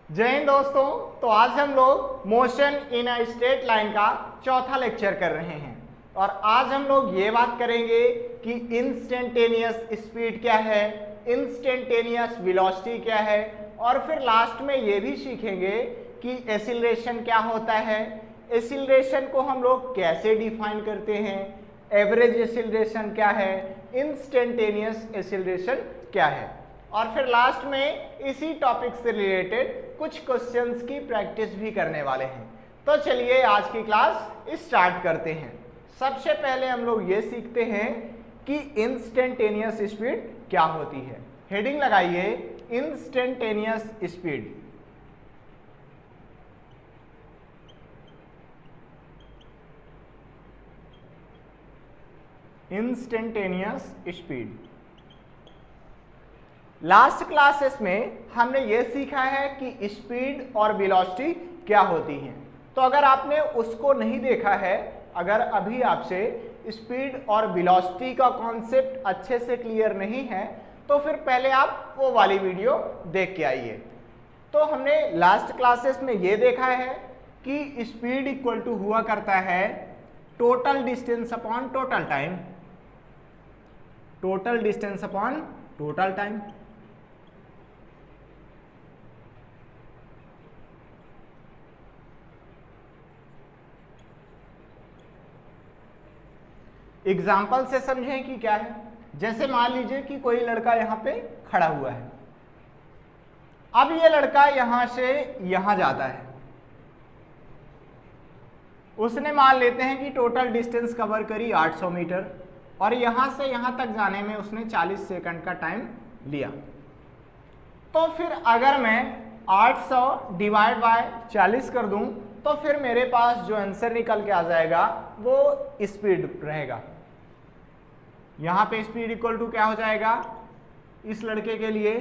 जय हिंद दोस्तों। तो आज हम लोग motion in a straight line का चौथा लेक्चर कर रहे हैं और आज हम लोग ये बात करेंगे कि इंस्टेंटेनियस स्पीड क्या है, इंस्टेंटेनियस वेलोसिटी क्या है और फिर लास्ट में ये भी सीखेंगे कि एक्सीलरेशन क्या होता है, एक्सीलरेशन को हम लोग कैसे डिफाइन करते हैं, एवरेज एक्सीलरेशन क्या है, इंस्टेंटेनियस एक्सीलरेशन क्या है और फिर लास्ट में इसी टॉपिक से रिलेटेड कुछ क्वेश्चंस की प्रैक्टिस भी करने वाले हैं। तो चलिए आज की क्लास स्टार्ट करते हैं। सबसे पहले हम लोग ये सीखते हैं कि इंस्टेंटेनियस स्पीड क्या होती है। हेडिंग लगाइए instantaneous speed. Instantaneous speed. Last classes में हमने यह सीखा है कि स्पीड और वेलोसिटी क्या होती हैं। तो अगर आपने उसको नहीं देखा है, अगर अभी आपसे स्पीड और वेलोसिटी का कॉन्सेप्ट अच्छे से क्लियर नहीं है तो फिर पहले आप वो वाली वीडियो देख के आइए। तो हमने लास्ट क्लासेस में ये देखा है कि स्पीड इक्वल टू हुआ करता है total distance upon total time, total distance upon total time. Example से समझें कि क्या है। जैसे मान लीजिए कि कोई लड़का यहां पे खड़ा हुआ है। अब ये लड़का यहां से यहां जाता है। उसने मान लेते हैं कि टोटल डिस्टेंस कवर करी 800 मीटर और यहां से यहां तक जाने में उसने 40 सेकंड का टाइम लिया। तो फिर अगर मैं 800 डिवाइड बाय 40 कर दूं तो फिर मेरे पास जो आंसर निकल के आ जाएगा वो स्पीड रहेगा। यहां पे स्पीड इक्वल टू क्या हो जाएगा इस लड़के के लिए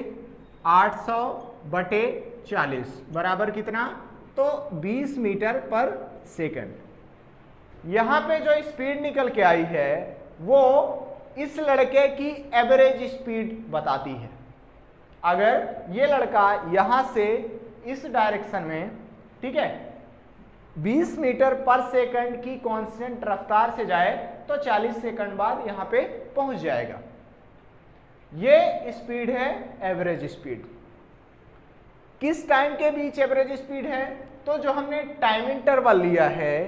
800 बटे 40 बराबर कितना, तो 20 मीटर पर सेकंड। यहां पे जो स्पीड निकल के आई है वो इस लड़के की एवरेज स्पीड बताती है। अगर ये लड़का यहां से इस डायरेक्शन में, ठीक है, 20 मीटर पर सेकंड की कांस्टेंट रफ्तार से जाए तो 40 सेकंड बाद यहां पे पहुंच जाएगा। ये स्पीड है एवरेज स्पीड। किस टाइम के बीच एवरेज स्पीड है, तो जो हमने टाइम इंटरवल लिया है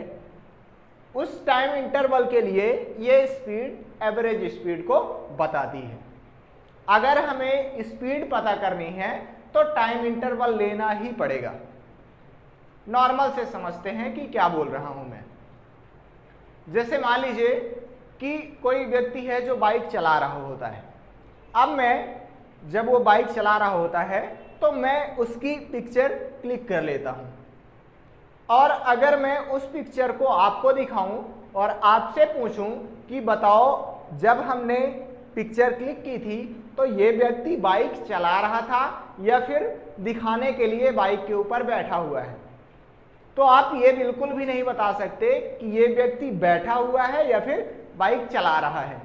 उस टाइम इंटरवल के लिए ये स्पीड एवरेज स्पीड को बताती है। अगर हमें स्पीड पता करनी है तो टाइम इंटरवल लेना ही पड़ेगा। नॉर्मल से समझते हैं कि क्या बोल रहा हूं मैं। जैसे मान लीजिए कि कोई व्यक्ति है जो बाइक चला रहा होता है। अब मैं जब वो बाइक चला रहा होता है तो मैं उसकी पिक्चर क्लिक कर लेता हूं और अगर मैं उस पिक्चर को आपको दिखाऊं और आपसे पूछूं कि बताओ जब हमने पिक्चर क्लिक की थी तो ये व्यक्ति बाइक चला रहा था या फिर दिखाने के लिए बाइक के ऊपर बैठा हुआ है, तो आप ये बिल्कुल भी नहीं बता सकते कि ये व्यक्ति बैठा हुआ है या फिर बाइक चला रहा है।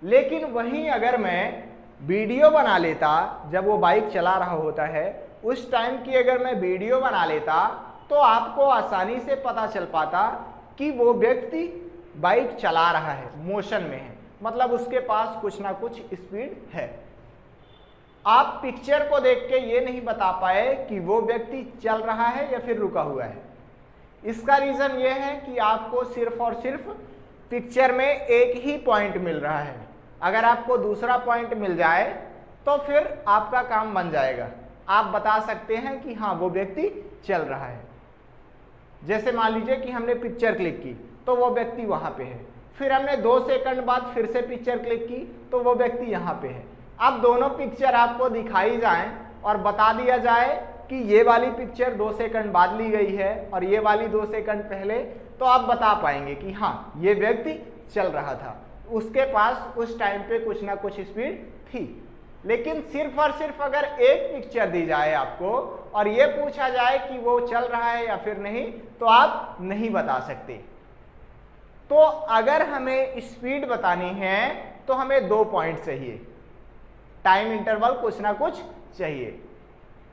लेकिन वहीं अगर मैं वीडियो बना लेता जब वो बाइक चला रहा होता है उस टाइम की अगर मैं वीडियो बना लेता तो आपको आसानी से पता चल पाता कि वो व्यक्ति बाइक चला रहा है, मोशन में है, मतलब उसके पास कुछ ना कुछ स्पीड है। आप पिक्चर को देख के ये नहीं बता पाए कि वो व्यक्ति चल रहा है या फिर रुका हुआ है। इसका रीजन ये है कि आपको सिर्फ और सिर्फ पिक्चर में एक ही पॉइंट मिल रहा है। अगर आपको दूसरा पॉइंट मिल जाए तो फिर आपका काम बन जाएगा। आप बता सकते हैं कि हाँ वो व्यक्ति चल रहा है। जैसे मान लीजिए कि हमने पिक्चर क्लिक की तो वो व्यक्ति वहां पे है, फिर हमने 2 सेकंड बाद फिर से पिक्चर क्लिक की तो वो व्यक्ति यहां पे है। अब दोनों पिक्चर आपको दिखाई जाएं और बता दिया जाए कि ये वाली पिक्चर 2 सेकंड बाद ली गई है और ये वाली 2 सेकंड पहले, तो आप बता पाएंगे कि हाँ ये व्यक्ति चल रहा था, उसके पास उस टाइम पे कुछ ना कुछ स्पीड थी। लेकिन सिर्फ और सिर्फ अगर एक पिक्चर दी जाए आपको और ये पूछा जाए कि वो चल रहा है या फिर नहीं, तो आप नहीं बता सकते। तो अगर हमें स्पीड बतानी है तो हमें 2 पॉइंट चाहिए, टाइम इंटरवल कुछ ना कुछ चाहिए।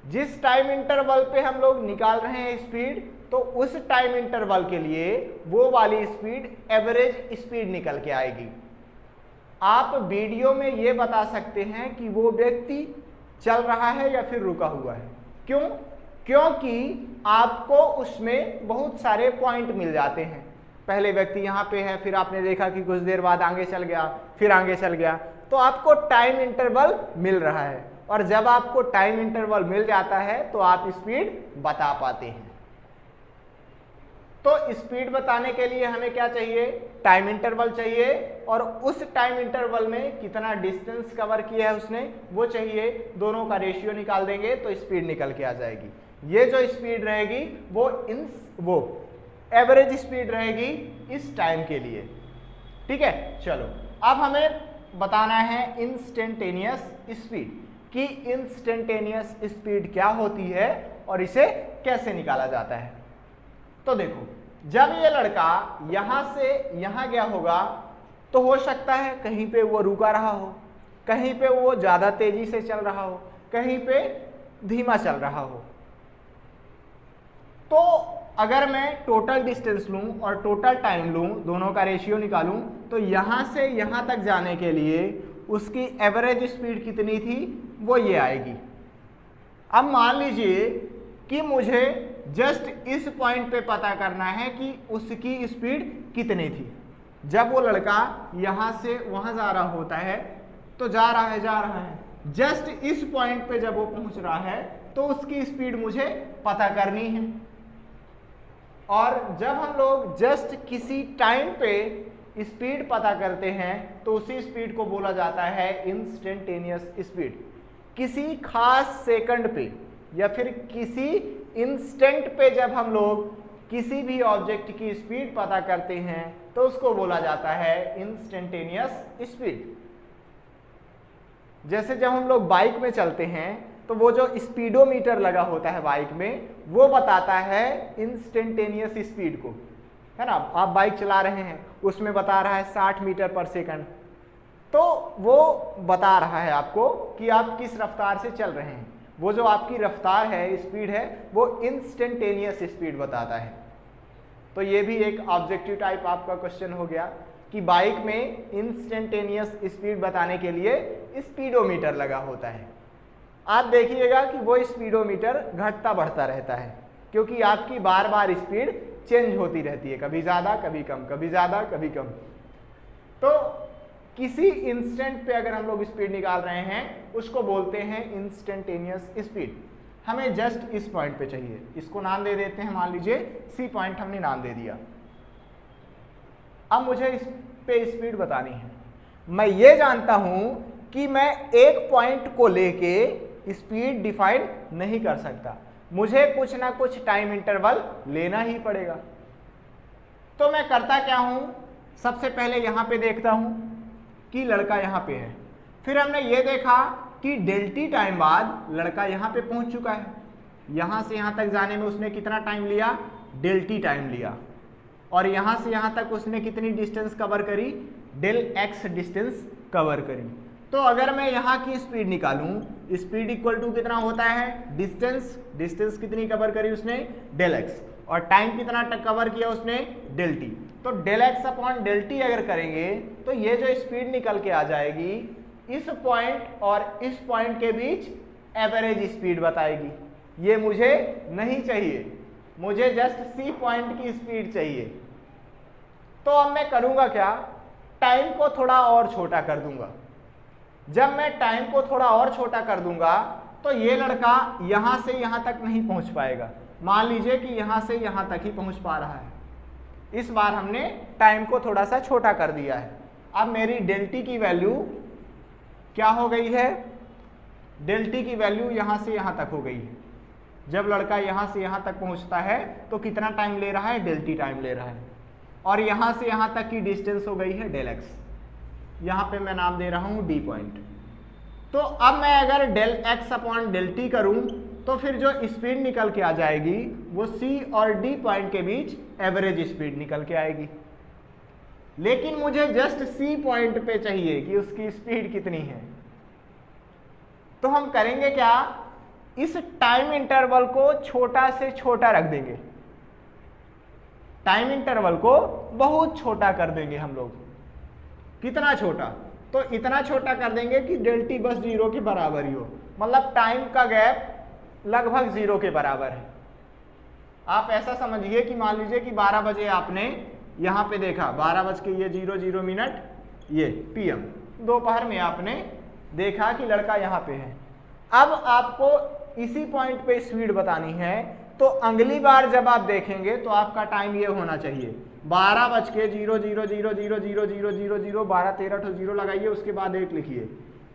जिस टाइम इंटरवल पे हम लोग निकाल रहे हैं स्पीड, तो उस टाइम इंटरवल के लिए वो वाली स्पीड एवरेज स्पीड निकल के आएगी। आप वीडियो में ये बता सकते हैं कि वो व्यक्ति चल रहा है या फिर रुका हुआ है। क्यों? क्योंकि आपको उसमें बहुत सारे पॉइंट मिल जाते हैं। पहले व्यक्ति यहाँ पे है, फिर आपने देखा कि कुछ देर बाद आगे चल गया, फिर आगे चल गया, तो आपको टाइम इंटरवल मिल रहा है। और जब आपको टाइम इंटरवल मिल जाता है तो आप स्पीड बता पाते हैं। तो स्पीड बताने के लिए हमें क्या चाहिए? टाइम इंटरवल चाहिए, और उस टाइम इंटरवल में कितना डिस्टेंस कवर किया है उसने वो चाहिए। दोनों का रेशियो निकाल देंगे तो स्पीड निकल के आ जाएगी। ये जो स्पीड रहेगी वो एवरेज स्पीड रहेगी इस टाइम के लिए। ठीक है, चलो अब हमें बताना है इंस्टेंटेनियस स्पीड, कि इंस्टेंटेनियस स्पीड क्या होती है और इसे कैसे निकाला जाता है। तो देखो, जब ये लड़का यहां से यहां गया होगा तो हो सकता है कहीं पे वो रुका रहा हो, कहीं पे वो ज्यादा तेजी से चल रहा हो, कहीं पे धीमा चल रहा हो। तो अगर मैं टोटल डिस्टेंस लूं और टोटल टाइम लूं, दोनों का रेशियो निकालूं, तो यहां से यहां तक जाने के लिए उसकी एवरेज स्पीड कितनी थी वो ये आएगी। अब मान लीजिए कि मुझे जस्ट इस पॉइंट पे पता करना है कि उसकी स्पीड कितनी थी। जब वो लड़का यहां से वहां जा रहा होता है तो जा रहा है, जस्ट इस पॉइंट पे जब वो पहुंच रहा है तो उसकी स्पीड मुझे पता करनी है। और जब हम लोग जस्ट किसी टाइम पे स्पीड पता करते हैं तो उसी स्पीड को बोला जाता है इंस्टेंटेनियस स्पीड। किसी खास सेकंड पे या फिर किसी इंस्टेंट पे जब हम लोग किसी भी ऑब्जेक्ट की स्पीड पता करते हैं तो उसको बोला जाता है इंस्टेंटेनियस स्पीड। जैसे जब हम लोग बाइक में चलते हैं तो वो जो स्पीडोमीटर लगा होता है बाइक में, वो बताता है इंस्टेंटेनियस स्पीड को, है ना। आप बाइक चला रहे हैं, उसमें बता रहा है 60 मीटर पर सेकंड, तो वो बता रहा है आपको कि आप किस रफ्तार से चल रहे हैं। वो जो आपकी रफ्तार है, स्पीड है, वो इंस्टेंटेनियस स्पीड बताता है। तो ये भी एक ऑब्जेक्टिव टाइप आपका क्वेश्चन हो गया कि बाइक में इंस्टेंटेनियस स्पीड बताने के लिए स्पीडोमीटर लगा होता है। आप देखिएगा कि वो स्पीडोमीटर घटता बढ़ता रहता है, क्योंकि आपकी बार बार स्पीड चेंज होती रहती है, कभी ज़्यादा कभी कम, कभी ज़्यादा कभी कम। तो किसी इंस्टेंट पे अगर हम लोग स्पीड निकाल रहे हैं उसको बोलते हैं इंस्टेंटेनियस स्पीड। हमें जस्ट इस पॉइंट पे चाहिए, इसको नाम दे देते हैं, मान लीजिए सी पॉइंट हमने नाम दे दिया। अब मुझे इस पे स्पीड बतानी है। मैं ये जानता हूं कि मैं एक पॉइंट को लेके स्पीड डिफाइन नहीं कर सकता, मुझे कुछ ना कुछ टाइम इंटरवल लेना ही पड़ेगा। तो मैं करता क्या हूं, सबसे पहले यहां पे देखता हूं कि लड़का यहां पे है। फिर हमने ये देखा कि डेल्टी टाइम बाद लड़का यहां पे पहुंच चुका है। यहां से यहां तक जाने में उसने कितना टाइम लिया? डेल्टी टाइम लिया। और यहां से यहां तक उसने कितनी डिस्टेंस कवर करी? डेल एक्स डिस्टेंस कवर करी। तो अगर मैं यहाँ की स्पीड निकालूं, स्पीड इक्वल टू कितना होता है? डिस्टेंस। डिस्टेंस कितनी कवर करी उसने? Del x. और टाइम कितना कवर किया उसने? Del t. तो del x upon del t अगर करेंगे तो ये जो स्पीड निकल के आ जाएगी इस पॉइंट और इस पॉइंट के बीच एवरेज स्पीड बताएगी। ये मुझे नहीं चाहिए, मुझे जस्ट सी पॉइंट की स्पीड चाहिए। तो अब मैं करूंगा क्या? टाइम को थोड़ा और छोटा कर दूंगा। जब मैं टाइम को थोड़ा और छोटा कर दूंगा तो ये लड़का यहां से यहां तक नहीं पहुंच पाएगा। मान लीजिए कि यहां से यहां तक ही पहुंच पा रहा है। इस बार हमने टाइम को थोड़ा सा छोटा कर दिया है। अब मेरी डेल टी की वैल्यू क्या हो गई है? डेल टी की वैल्यू यहां से यहां तक हो गई है। जब लड़का यहां से यहां तक पहुंचता है तो कितना टाइम ले रहा है? डेल टी टाइम ले रहा है। और यहां से यहां तक की डिस्टेंस हो गई है डेल एक्स। यहां पे मैं नाम दे रहा हूं डी पॉइंट। तो अब मैं अगर del x upon del t करूं तो फिर जो स्पीड निकल के आ जाएगी वो सी और डी पॉइंट के बीच एवरेज स्पीड निकल के आएगी। लेकिन मुझे जस्ट सी पॉइंट पे चाहिए कि उसकी स्पीड कितनी है। तो हम करेंगे क्या? इस टाइम इंटरवल को छोटा से छोटा रख देंगे, टाइम इंटरवल को बहुत छोटा कर देंगे हम लोग। कितना छोटा? तो इतना छोटा कर देंगे कि डेल टी बस 0 के बराबर ही हो, मतलब टाइम का गैप लगभग 0 के बराबर है। आप ऐसा समझिए कि मान लीजिए कि 12 बजे आपने यहाँ पे देखा, 12:00 ये PM, दोपहर में आपने देखा कि लड़का यहाँ पे है। अब आपको इसी पॉइंट पे स्पीड बतानी है, तो अगली बार जब आप देखेंगे तो आपका टाइम ये होना चाहिए 12:00 12 13 ठो 0 लगाइए, उसके बाद 1 लिखिए,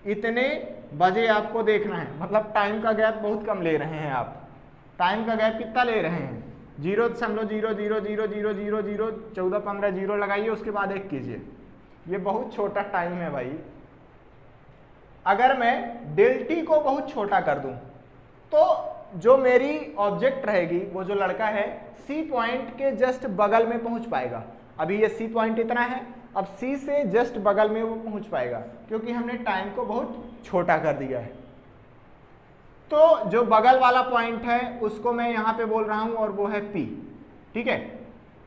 इतने बजे आपको देखना है। मतलब टाइम का गैप बहुत कम ले रहे हैं आप। टाइम का गैप कितना ले रहे हैं? 0.000000 14 15 0 लगाइए, उसके बाद 1 कीजिए। ये बहुत छोटा टाइम है भाई। अगर मैं डेल टी को बहुत छोटा कर दूं तो जो मेरी ऑब्जेक्ट रहेगी, वो जो लड़का है, सी पॉइंट के जस्ट बगल में पहुंच पाएगा। अभी ये सी पॉइंट इतना है, अब सी से जस्ट बगल में वो पहुंच पाएगा, क्योंकि हमने टाइम को बहुत छोटा कर दिया है। तो जो बगल वाला पॉइंट है उसको मैं यहाँ पे बोल रहा हूँ, और वो है P। ठीक है,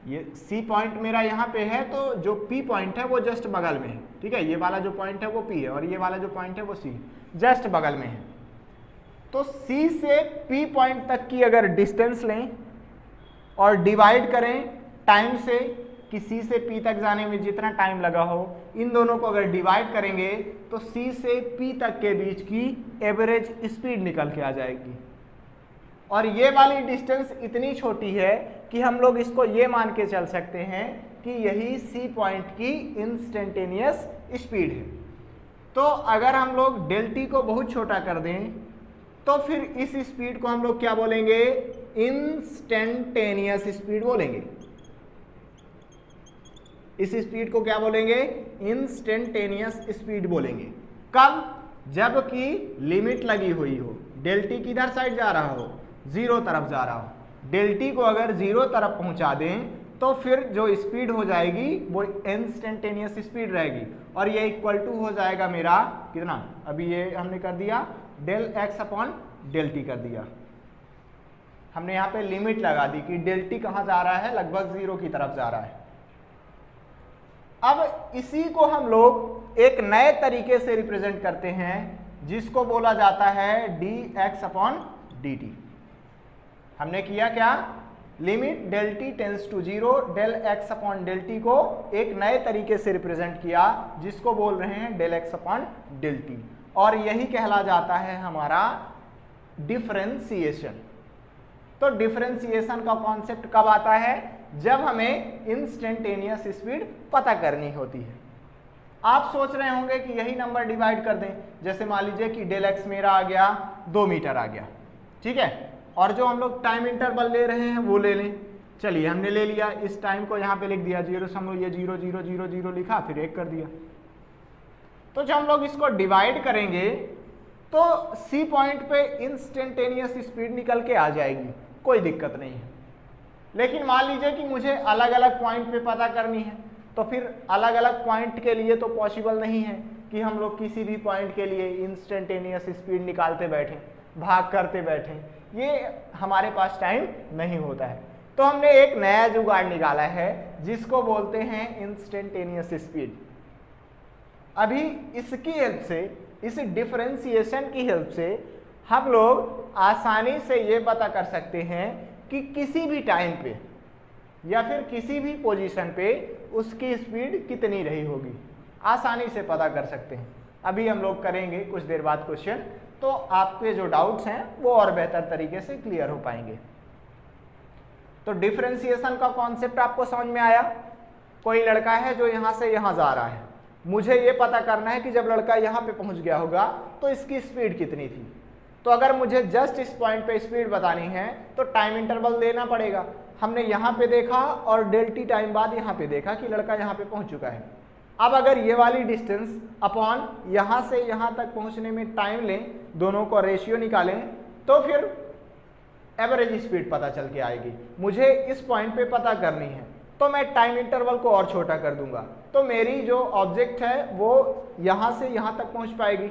ये C पॉइंट मेरा यहाँ पे है, तो जो P पॉइंट है वो जस्ट बगल में है। ठीक है, ये वाला जो पॉइंट है वो P है, और ये वाला जो पॉइंट है वो C, जस्ट बगल में है। तो C से P पॉइंट तक की अगर डिस्टेंस लें और डिवाइड करें टाइम से, कि C से P तक जाने में जितना टाइम लगा हो, इन दोनों को अगर डिवाइड करेंगे तो C से P तक के बीच की एवरेज स्पीड निकल के आ जाएगी। और ये वाली डिस्टेंस इतनी छोटी है कि हम लोग इसको ये मान के चल सकते हैं कि यही C पॉइंट की इंस्टेंटेनियस स्पीड है। तो अगर हम लोग डेल टी को बहुत छोटा कर दें तो फिर इस स्पीड को हम लोग क्या बोलेंगे? इंस्टेंटेनियस स्पीड बोलेंगे। इस स्पीड को क्या बोलेंगे? इंस्टेंटेनियस स्पीड बोलेंगे। कब? जबकि लिमिट लगी हुई हो, डेल टी किधर साइड जा रहा हो? 0 तरफ जा रहा हो। डेल टी को अगर 0 तरफ पहुंचा दें तो फिर जो स्पीड हो जाएगी वो इंस्टेंटेनियस स्पीड रहेगी, और ये इक्वल टू हो जाएगा मेरा कितना? अभी ये हमने कर दिया del x upon del t कर दिया। हमने यहाँ पे लिमिट लगा दी कि डेल टी कहाँ जा रहा है? लगभग 0 की तरफ जा रहा है। अब इसी को हम लोग एक नए तरीके से रिप्रेजेंट करते हैं, जिसको बोला जाता है d x upon d t. हमने किया क्या? Limit del t tends to 0 del x upon del t को एक नए तरीके से रिप्रेजेंट किया, जिसको बोल रहे हैं del x upon del t, और यही कहला जाता है हमारा डिफरेंशिएशन। तो डिफरेंशिएशन का कॉन्सेप्ट कब आता है? जब हमें इंस्टेंटेनियस स्पीड पता करनी होती है। आप सोच रहे होंगे कि यही नंबर डिवाइड कर दें, जैसे मान लीजिए कि डेल एक्स मेरा आ गया 2 मीटर आ गया, ठीक है, और जो हम लोग टाइम इंटरवल ले रहे हैं वो ले लें। चलिए हमने ले लिया, इस टाइम को यहाँ पे लिख दिया 0.0000 लिखा, फिर 1 कर दिया। तो जब हम लोग इसको डिवाइड करेंगे तो सी पॉइंट पे इंस्टेंटेनियस स्पीड निकल के आ जाएगी, कोई दिक्कत नहीं है। लेकिन मान लीजिए कि मुझे अलग अलग पॉइंट पे पता करनी है, तो फिर अलग अलग पॉइंट के लिए तो पॉसिबल नहीं है कि हम लोग किसी भी पॉइंट के लिए इंस्टेंटेनियस स्पीड निकालते बैठें, भाग करते बैठें, ये हमारे पास टाइम नहीं होता है। तो हमने एक नया जुगाड़ निकाला है जिसको बोलते हैं इंस्टेंटेनियस स्पीड। अभी इसकी हेल्प से, इस डिफरेंशिएशन की हेल्प से हम लोग आसानी से ये पता कर सकते हैं कि किसी भी टाइम पे या फिर किसी भी पोजीशन पे उसकी स्पीड कितनी रही होगी, आसानी से पता कर सकते हैं। अभी हम लोग करेंगे कुछ देर बाद क्वेश्चन, तो आपके जो डाउट्स हैं वो और बेहतर तरीके से क्लियर हो पाएंगे। तो डिफरेंशिएशन का कॉन्सेप्ट आपको समझ में आया? कोई लड़का है जो यहाँ से यहाँ जा रहा है, मुझे ये पता करना है कि जब लड़का यहाँ पे पहुँच गया होगा तो इसकी स्पीड कितनी थी। तो अगर मुझे जस्ट इस पॉइंट पे स्पीड बतानी है तो टाइम इंटरवल देना पड़ेगा। हमने यहाँ पे देखा और डेल टी टाइम बाद यहाँ पे देखा कि लड़का यहाँ पे पहुँच चुका है। अब अगर ये वाली डिस्टेंस अपॉन यहाँ से यहाँ तक पहुँचने में टाइम लें, दोनों को रेशियो निकालें, तो फिर एवरेज स्पीड पता चल के आएगी। मुझे इस पॉइंट पे पता करनी है तो मैं टाइम इंटरवल को और छोटा कर दूंगा, तो मेरी जो ऑब्जेक्ट है वो यहाँ से यहाँ तक पहुँच पाएगी।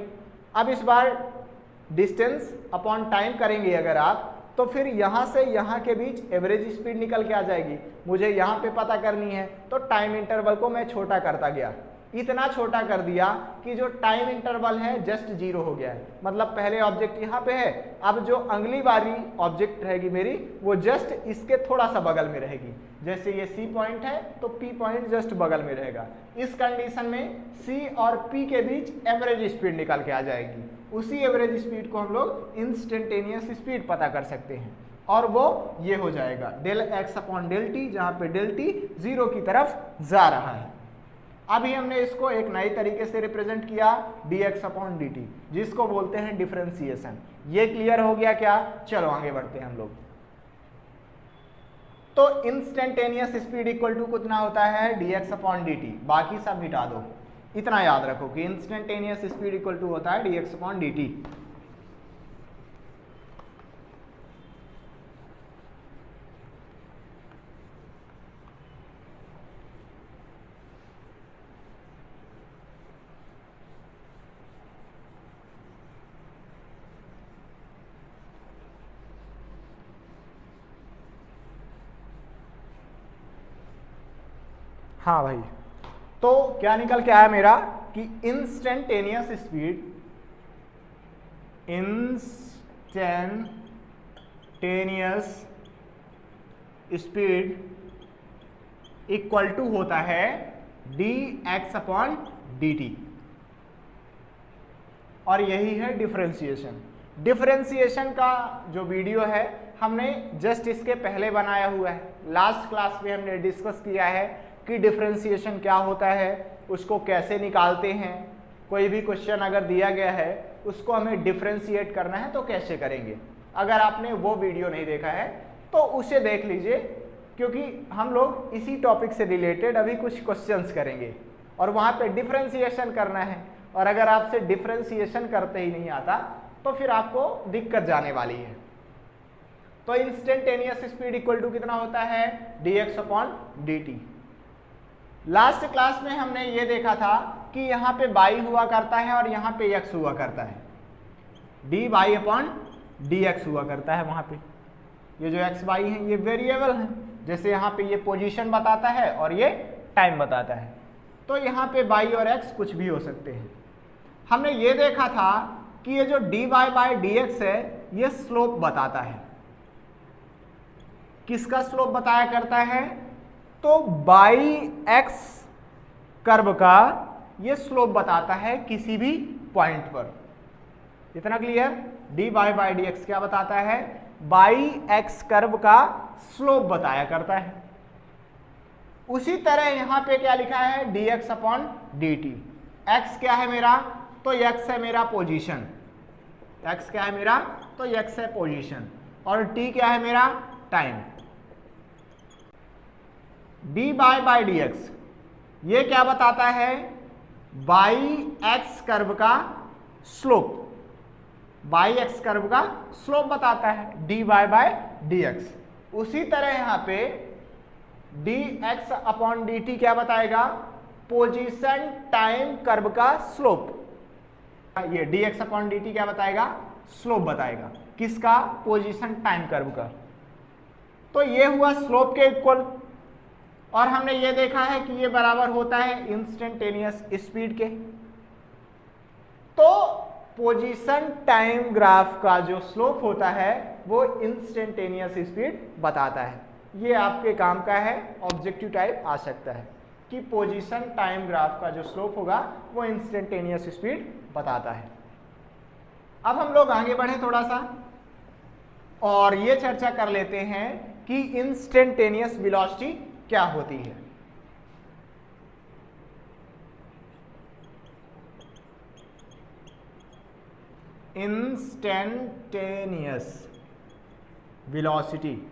अब इस बार डिस्टेंस अपॉन टाइम करेंगे अगर आप, तो फिर यहाँ से यहाँ के बीच एवरेज स्पीड निकल के आ जाएगी। मुझे यहाँ पे पता करनी है तो टाइम इंटरवल को मैं छोटा करता गया, इतना छोटा कर दिया कि जो टाइम इंटरवल है जस्ट 0 हो गया है। मतलब पहले ऑब्जेक्ट यहाँ पे है, अब जो अगली बारी ऑब्जेक्ट रहेगी मेरी वो जस्ट इसके थोड़ा सा बगल में रहेगी। जैसे ये C पॉइंट है तो P पॉइंट जस्ट बगल में रहेगा। इस कंडीशन में C और P के बीच एवरेज स्पीड निकल के आ जाएगी। उसी एवरेज स्पीड को हम लोग इंस्टेंटेनियस स्पीड पता कर सकते हैं, और वो ये हो जाएगा del x upon del t, जहाँ पे डेल टी 0 की तरफ जा रहा है। अभी हमने इसको एक नए तरीके से रिप्रेजेंट किया dx अपॉन dt, जिसको बोलते हैं डिफरेंशिएशन। ये क्लियर हो गया क्या? चलो आगे बढ़ते हैं हम लोग। तो इंस्टेंटेनियस स्पीड इक्वल टू कितना होता है? dx upon dt। बाकी सब मिटा दो, इतना याद रखो कि इंस्टेंटेनियस स्पीड इक्वल टू होता है dx अपॉन dt। हाँ भाई, तो क्या निकल के आया मेरा कि इंस्टेंटेनियस स्पीड इक्वल टू होता है dx अपॉन dt, और यही है डिफरेंशिएशन। डिफरेंशिएशन का जो वीडियो है हमने जस्ट इसके पहले बनाया हुआ है। लास्ट क्लास में हमने डिस्कस किया है कि डिफरेंशिएशन क्या होता है, उसको कैसे निकालते हैं। कोई भी क्वेश्चन अगर दिया गया है उसको हमें डिफरेंशिएट करना है तो कैसे करेंगे। अगर आपने वो वीडियो नहीं देखा है तो उसे देख लीजिए, क्योंकि हम लोग इसी टॉपिक से रिलेटेड अभी कुछ क्वेश्चंस करेंगे और वहाँ पे डिफरेंशिएशन करना है। और अगर आपसे डिफरेंशिएशन करते ही नहीं आता तो फिर आपको दिक्कत जाने वाली है। तो इंस्टेंटेनियस स्पीड इक्वल टू कितना होता है? dx upon dt। Last class में हमने ये देखा था कि यहाँ पे y हुआ करता है और यहाँ पे x हुआ करता है, dy अपॉन dx हुआ करता है। वहाँ पे ये जो x y है ये वेरिएबल है, जैसे यहाँ पे ये पोजीशन बताता है और ये टाइम बताता है। तो यहाँ पे y और x कुछ भी हो सकते हैं। हमने ये देखा था कि ये जो dy बाय dx है ये स्लोप बताता है। किसका स्लोप बताया करता है? तो बाई एक्स कर्व का ये स्लोप बताता है किसी भी पॉइंट पर। इतना क्लियर? dy बाई dx क्या बताता है? बाई एक्स कर्व का स्लोप बताया करता है। उसी तरह यहां पे क्या लिखा है? dx upon dt। x क्या है मेरा? तो x है मेरा पोजीशन। x क्या है मेरा? तो x है पोजीशन। और t क्या है मेरा? टाइम। dy बाई dx ये क्या बताता है? बाई एक्स कर्व का स्लोप, बाई एक्स कर्व का स्लोप बताता है dy बाई dx। उसी तरह यहां पे dx अपॉन dt क्या बताएगा? पोजीशन टाइम कर्व का स्लोप। ये dx अपॉन dt क्या बताएगा? स्लोप बताएगा। किसका? पोजीशन टाइम कर्व का। तो ये हुआ स्लोप के इक्वल। और हमने ये देखा है कि ये बराबर होता है इंस्टेंटेनियस स्पीड के। तो पोजीशन टाइम ग्राफ का जो स्लोप होता है वो इंस्टेंटेनियस स्पीड बताता है। ये आपके काम का है, ऑब्जेक्टिव टाइप आ सकता है कि पोजीशन टाइम ग्राफ का जो स्लोप होगा वो इंस्टेंटेनियस स्पीड बताता है। अब हम लोग आगे बढ़े थोड़ा सा और ये चर्चा कर लेते हैं कि इंस्टेंटेनियस वेलोसिटी क्या होती है। इंस्टेंटेनियस वेलोसिटी,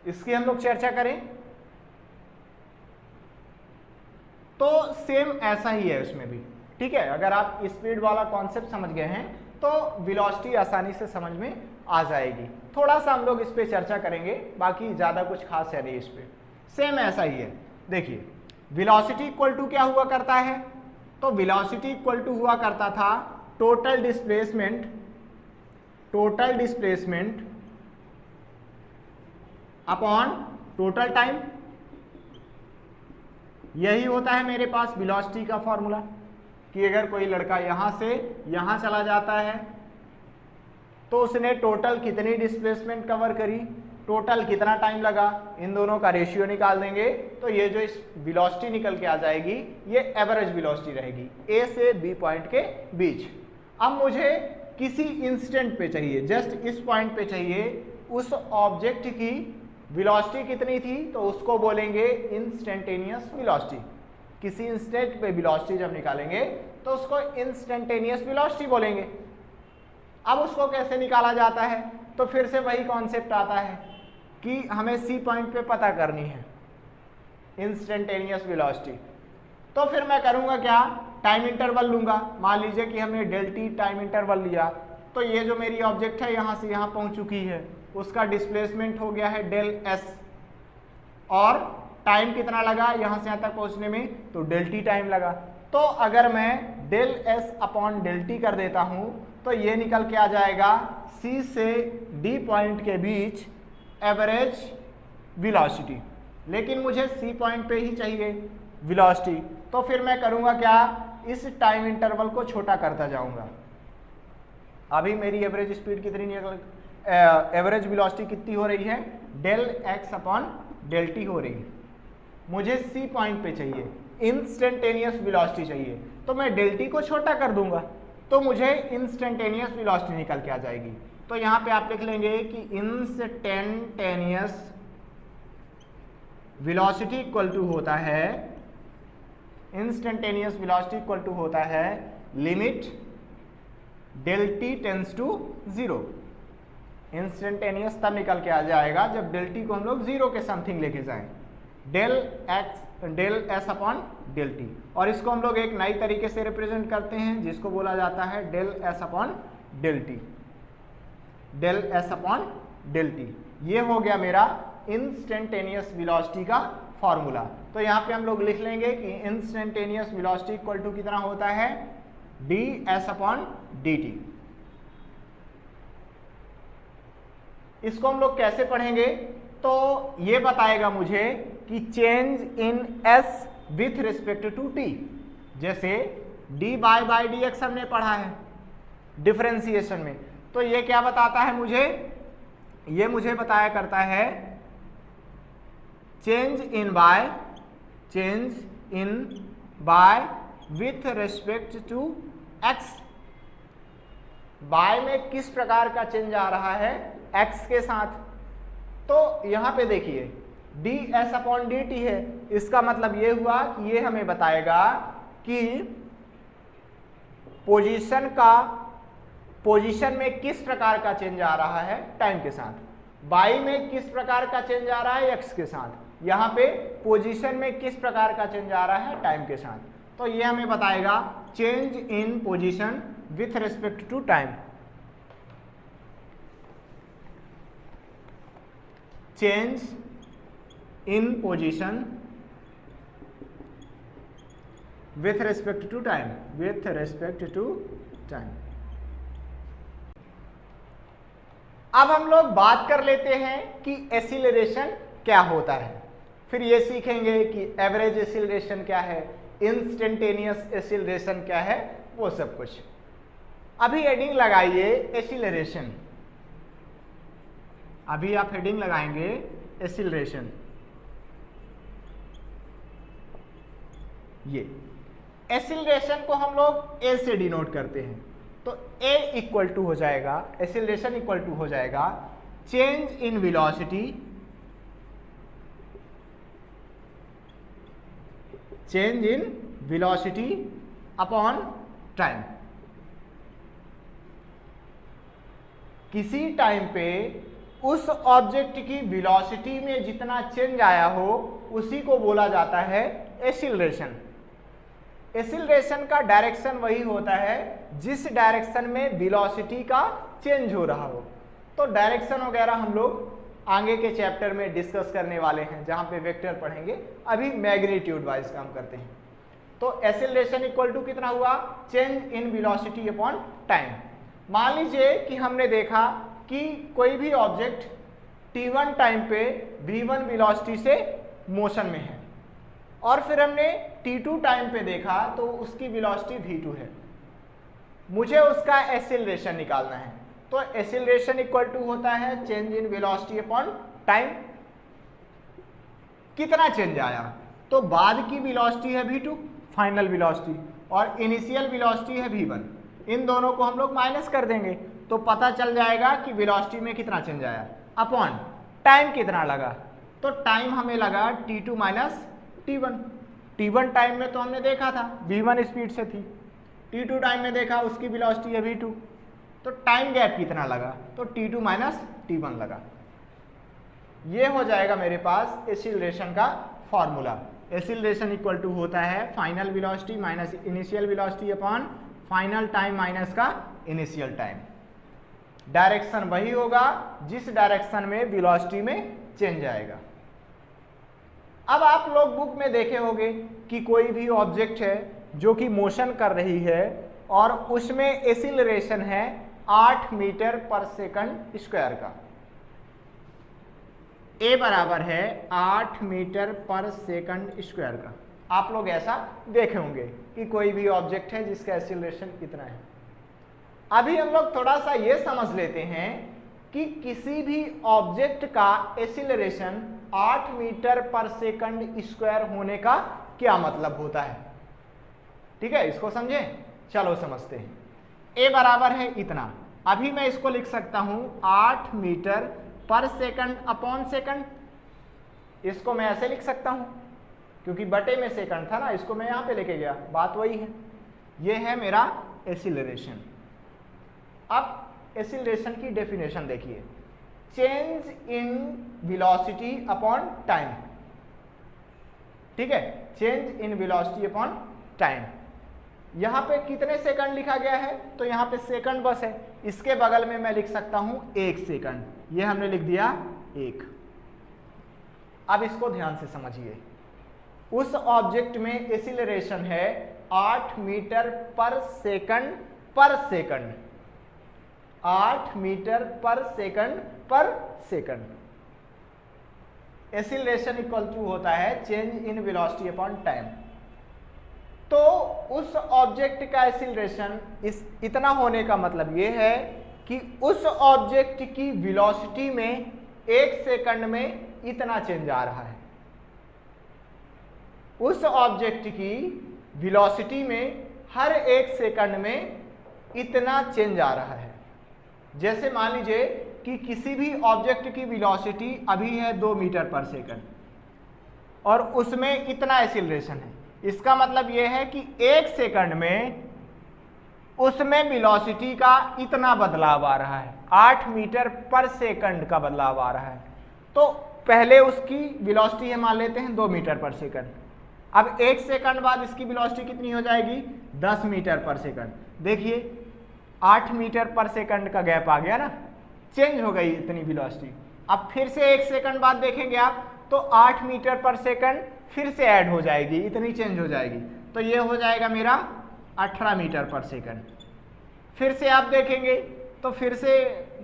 इसकी हम लोग चर्चा करें तो सेम ऐसा ही है उसमें भी। ठीक है, अगर आप स्पीड वाला कॉन्सेप्ट समझ गए हैं तो वेलोसिटी आसानी से समझ में आ जाएगी। थोड़ा सा हम लोग इस पे चर्चा करेंगे, बाकी ज़्यादा कुछ खास है नहीं इस पे, सेम ऐसा ही है। देखिए वेलोसिटी इक्वल टू क्या हुआ करता है? तो वेलोसिटी इक्वल टू हुआ करता था total displacement upon total time. यही होता है मेरे पास वेलोसिटी का फॉर्मूला कि अगर कोई लड़का यहां से यहां चला जाता है तो उसने टोटल कितनी डिस्प्लेसमेंट कवर करी, टोटल कितना टाइम लगा, इन दोनों का रेशियो निकाल देंगे तो ये जो इस वेलोसिटी निकल के आ जाएगी ये एवरेज वेलोसिटी रहेगी ए से बी पॉइंट के बीच। अब मुझे किसी इंस्टेंट पे चाहिए, जस्ट इस पॉइंट पे चाहिए, उस ऑब्जेक्ट की वेलोसिटी कितनी थी तो उसको बोलेंगे इंस्टेंटेनियस वेलोसिटी। किसी इंस्टेंट पे वेलोसिटी जब निकालेंगे तो उसको इंस्टेंटेनियस वेलोसिटी बोलेंगे। अब उसको कैसे निकाला जाता है, तो फिर से वही कॉन्सेप्ट आता है कि हमें सी पॉइंट पे पता करनी है इंस्टेंटेनियस वेलोसिटी। तो फिर मैं करूंगा क्या, टाइम इंटरवल लूंगा। मान लीजिए कि हमने डेल टी टाइम इंटरवल लिया, तो ये जो मेरी ऑब्जेक्ट है यहां से यहां पहुंच चुकी है, उसका डिस्प्लेसमेंट हो गया है डेल एस, और टाइम कितना लगा यहां से यहां तक पहुंचने में, तो डेल टी टाइम लगा। तो अगर मैं del s upon del t कर देता हूं तो ये निकल के आ जाएगा सी से डी पॉइंट के बीच एवरेज वेलोसिटी। लेकिन मुझे सी पॉइंट पे ही चाहिए वेलोसिटी, तो फिर मैं करूंगा क्या, इस टाइम इंटरवल को छोटा करता जाऊंगा। अभी मेरी एवरेज स्पीड कितनी निकल, एवरेज वेलोसिटी कितनी हो रही है, del x upon del t हो रही है। मुझे सी पॉइंट पे चाहिए, इंस्टेंटेनियस वेलोसिटी चाहिए, तो मैं डेल टी को छोटा कर दूंगा तो मुझे इंस्टेंटेनियस वेलोसिटी निकल के आ जाएगी। तो यहां पे आप लिख लेंगे कि इंस्टेंटेनियस वेलोसिटी इक्वल टू होता है, इंस्टेंटेनियस वेलोसिटी इक्वल टू होता है limit del t tends to zero. Instantaneous तब निकल के आ जाएगा जब डेल टी को हम लोग जीरो के समथिंग लेके जाएं, del s upon del t. और इसको हम लोग एक नई तरीके से रिप्रेजेंट करते हैं जिसको बोला जाता है del s upon del t, del s upon del t. ये हो गया मेरा इंस्टेंटेनियस वेलोसिटी का फॉर्मूला। तो यहाँ पे हम लोग लिख लेंगे कि इंस्टेंटेनियस वेलोसिटी इक्वल टू कितना होता है, D S upon d T. इसको हम लोग कैसे पढ़ेंगे, तो ये बताएगा मुझे कि change in s with respect to t. जैसे डी बाई डी एक्स हमने पढ़ा है डिफरेंशिएशन में, तो ये क्या बताता है मुझे, ये मुझे बताया करता है change in y with respect to x. Y में किस प्रकार का चेंज आ रहा है, एक्स के साथ। तो यहां पे देखिए D S upon d T है, इसका मतलब ये हुआ कि ये हमें बताएगा कि पोजीशन में किस प्रकार का चेंज आ रहा है टाइम के साथ, बाई में किस प्रकार का चेंज आ रहा है एक्स के साथ, यहाँ पे पोजीशन में किस प्रकार का चेंज आ रहा है टाइम के साथ। तो ये हमें बताएगा change in position with respect to time. Change in position with respect to time, with respect to time. अब हम लोग बात कर लेते हैं कि एसिलरेशन क्या होता है, फिर ये सीखेंगे कि एवरेज एसिलरेशन क्या है, इंस्टेंटेनियस एसिलरेशन क्या है, वो सब कुछ। अभी हेडिंग लगाइए एसिलरेशन, अभी आप हेडिंग लगाएंगे एसिलरेशन। ये एसिलरेशन को हम लोग ए से डिनोट करते हैं, तो ए इक्वल टू हो जाएगा, एसिलरेशन इक्वल टू हो जाएगा change in velocity, change in velocity upon time. किसी टाइम पे उस ऑब्जेक्ट की वेलोसिटी में जितना चेंज आया हो उसी को बोला जाता है एसिलरेशन। एसिलरेशन का डायरेक्शन वही होता है जिस डायरेक्शन में वेलोसिटी का चेंज हो रहा हो। तो डायरेक्शन वगैरह हम लोग आगे के चैप्टर में डिस्कस करने वाले हैं जहां पे वेक्टर पढ़ेंगे, अभी मैग्नीट्यूड वाइज काम करते हैं। तो एक्सीलरेशन इक्वल टू कितना हुआ, change in velocity upon time. मान लीजिए कि हमने देखा कि कोई भी ऑब्जेक्ट t1 टाइम पे v1 वेलोसिटी से मोशन में है और फिर हमने t2 टाइम पे देखा तो उसकी वेलोसिटी v2 है। मुझे उसका एक्सीलरेशन निकालना है, तो एक्सीलरेशन इक्वल टू होता है change in velocity upon time. कितना चेंज आया, तो बाद की वेलोसिटी है v2 फाइनल वेलोसिटी और इनिशियल वेलोसिटी है v1, इन दोनों को हम लोग माइनस कर देंगे तो पता चल जाएगा कि वेलोसिटी में कितना चेंज आया अपॉन टाइम कितना लगा। तो टाइम हमें लगा t2 माइनस t1 टाइम में तो हमने देखा था v1 स्पीड से थी, t2 टाइम में देखा उसकी वेलोसिटी है v2, तो टाइम गैप कितना लगा, तो t2 माइनस t1 लगा। ये हो जाएगा मेरे पास एक्सीलरेशन का फॉर्मूला। एक्सीलरेशन इक्वल टू होता है final velocity minus initial velocity upon final time minus का इनिशियल टाइम। डायरेक्शन वही होगा जिस डायरेक्शन में वेलोसिटी में चेंज आएगा। अब आप लोग बुक में देखे होंगे कि कोई भी ऑब्जेक्ट है जो कि मोशन कर रही है और उसमें एक्सीलरेशन है 8 मीटर पर सेकंड स्क्वायर का। ए बराबर है 8 मीटर पर सेकंड स्क्वायर का। आप लोग ऐसा देखे होंगे कि कोई भी ऑब्जेक्ट है जिसका एक्सीलरेशन कितना है। अभी हम लोग थोड़ा सा ये समझ लेते हैं कि किसी भी ऑब्जेक्ट का acceleration 8 metre per second square होने का क्या मतलब होता है। ठीक है, इसको समझें, चलो समझते हैं। ए बराबर है इतना, अभी मैं इसको लिख सकता हूं 8 metre per second upon second. इसको मैं ऐसे लिख सकता हूं क्योंकि बटे में सेकंड था ना, इसको मैं यहां पे लेके गया, बात वही है। ये है मेरा एक्सीलरेशन। अब एक्सीलरेशन की डेफिनेशन देखिए, change in velocity upon time. ठीक है, change in velocity upon time. यहां पे कितने सेकंड लिखा गया है, तो यहां पे सेकंड बस है, इसके बगल में मैं लिख सकता हूं 1 सेकंड, ये हमने लिख दिया 1। अब इसको ध्यान से समझिए, उस ऑब्जेक्ट में एक्सीलरेशन है 8 metre per second 8 metre per second. Acceleration equal to होता है change in velocity upon time. तो उस ऑब्जेक्ट का एक्सीलरेशन इतना होने का मतलब यह है कि उस ऑब्जेक्ट की वेलोसिटी में 1 सेकंड में इतना चेंज आ रहा है। उस ऑब्जेक्ट की वेलोसिटी में हर 1 सेकंड में इतना चेंज आ रहा है। जैसे मान लीजिए कि किसी भी ऑब्जेक्ट की वेलोसिटी अभी है 2 मीटर पर सेकंड और उसमें इतना एक्सीलरेशन है, इसका मतलब यह है कि 1 सेकंड में उसमें वेलोसिटी का इतना बदलाव आ रहा है, 8 मीटर पर सेकंड का बदलाव आ रहा है। तो पहले उसकी वेलोसिटी है मान लेते हैं 2 मीटर पर सेकंड, अब 1 सेकंड बाद इसकी वेलोसिटी कितनी हो जाएगी 10 मीटर पर सेकंड। देखिए 8 मीटर पर सेकंड का गैप आ गया ना, चेंज हो गई इतनी वेलोसिटी। अब फिर से 1 सेकंड बाद देखेंगे आप तो 8 मीटर पर सेकंड फिर से ऐड हो जाएगी, इतनी चेंज हो जाएगी, तो ये हो जाएगा मेरा 18 मीटर पर सेकंड। फिर से आप देखेंगे तो फिर से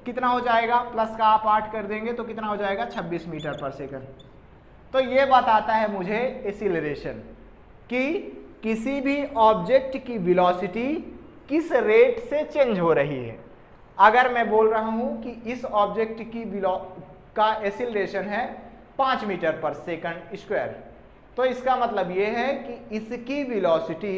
कितना हो जाएगा, प्लस का आप 8 कर देंगे तो कितना हो जाएगा 26 मीटर पर सेकंड। तो ये बताता है मुझे एक्सीलरेशन कि किसी भी ऑब्जेक्ट की वेलोसिटी किस रेट से चेंज हो रही है। अगर मैं बोल रहा हूं कि इस ऑब्जेक्ट की का एक्सीलरेशन है 5 मीटर पर सेकंड स्क्वायर, तो इसका मतलब यह है कि इसकी वेलोसिटी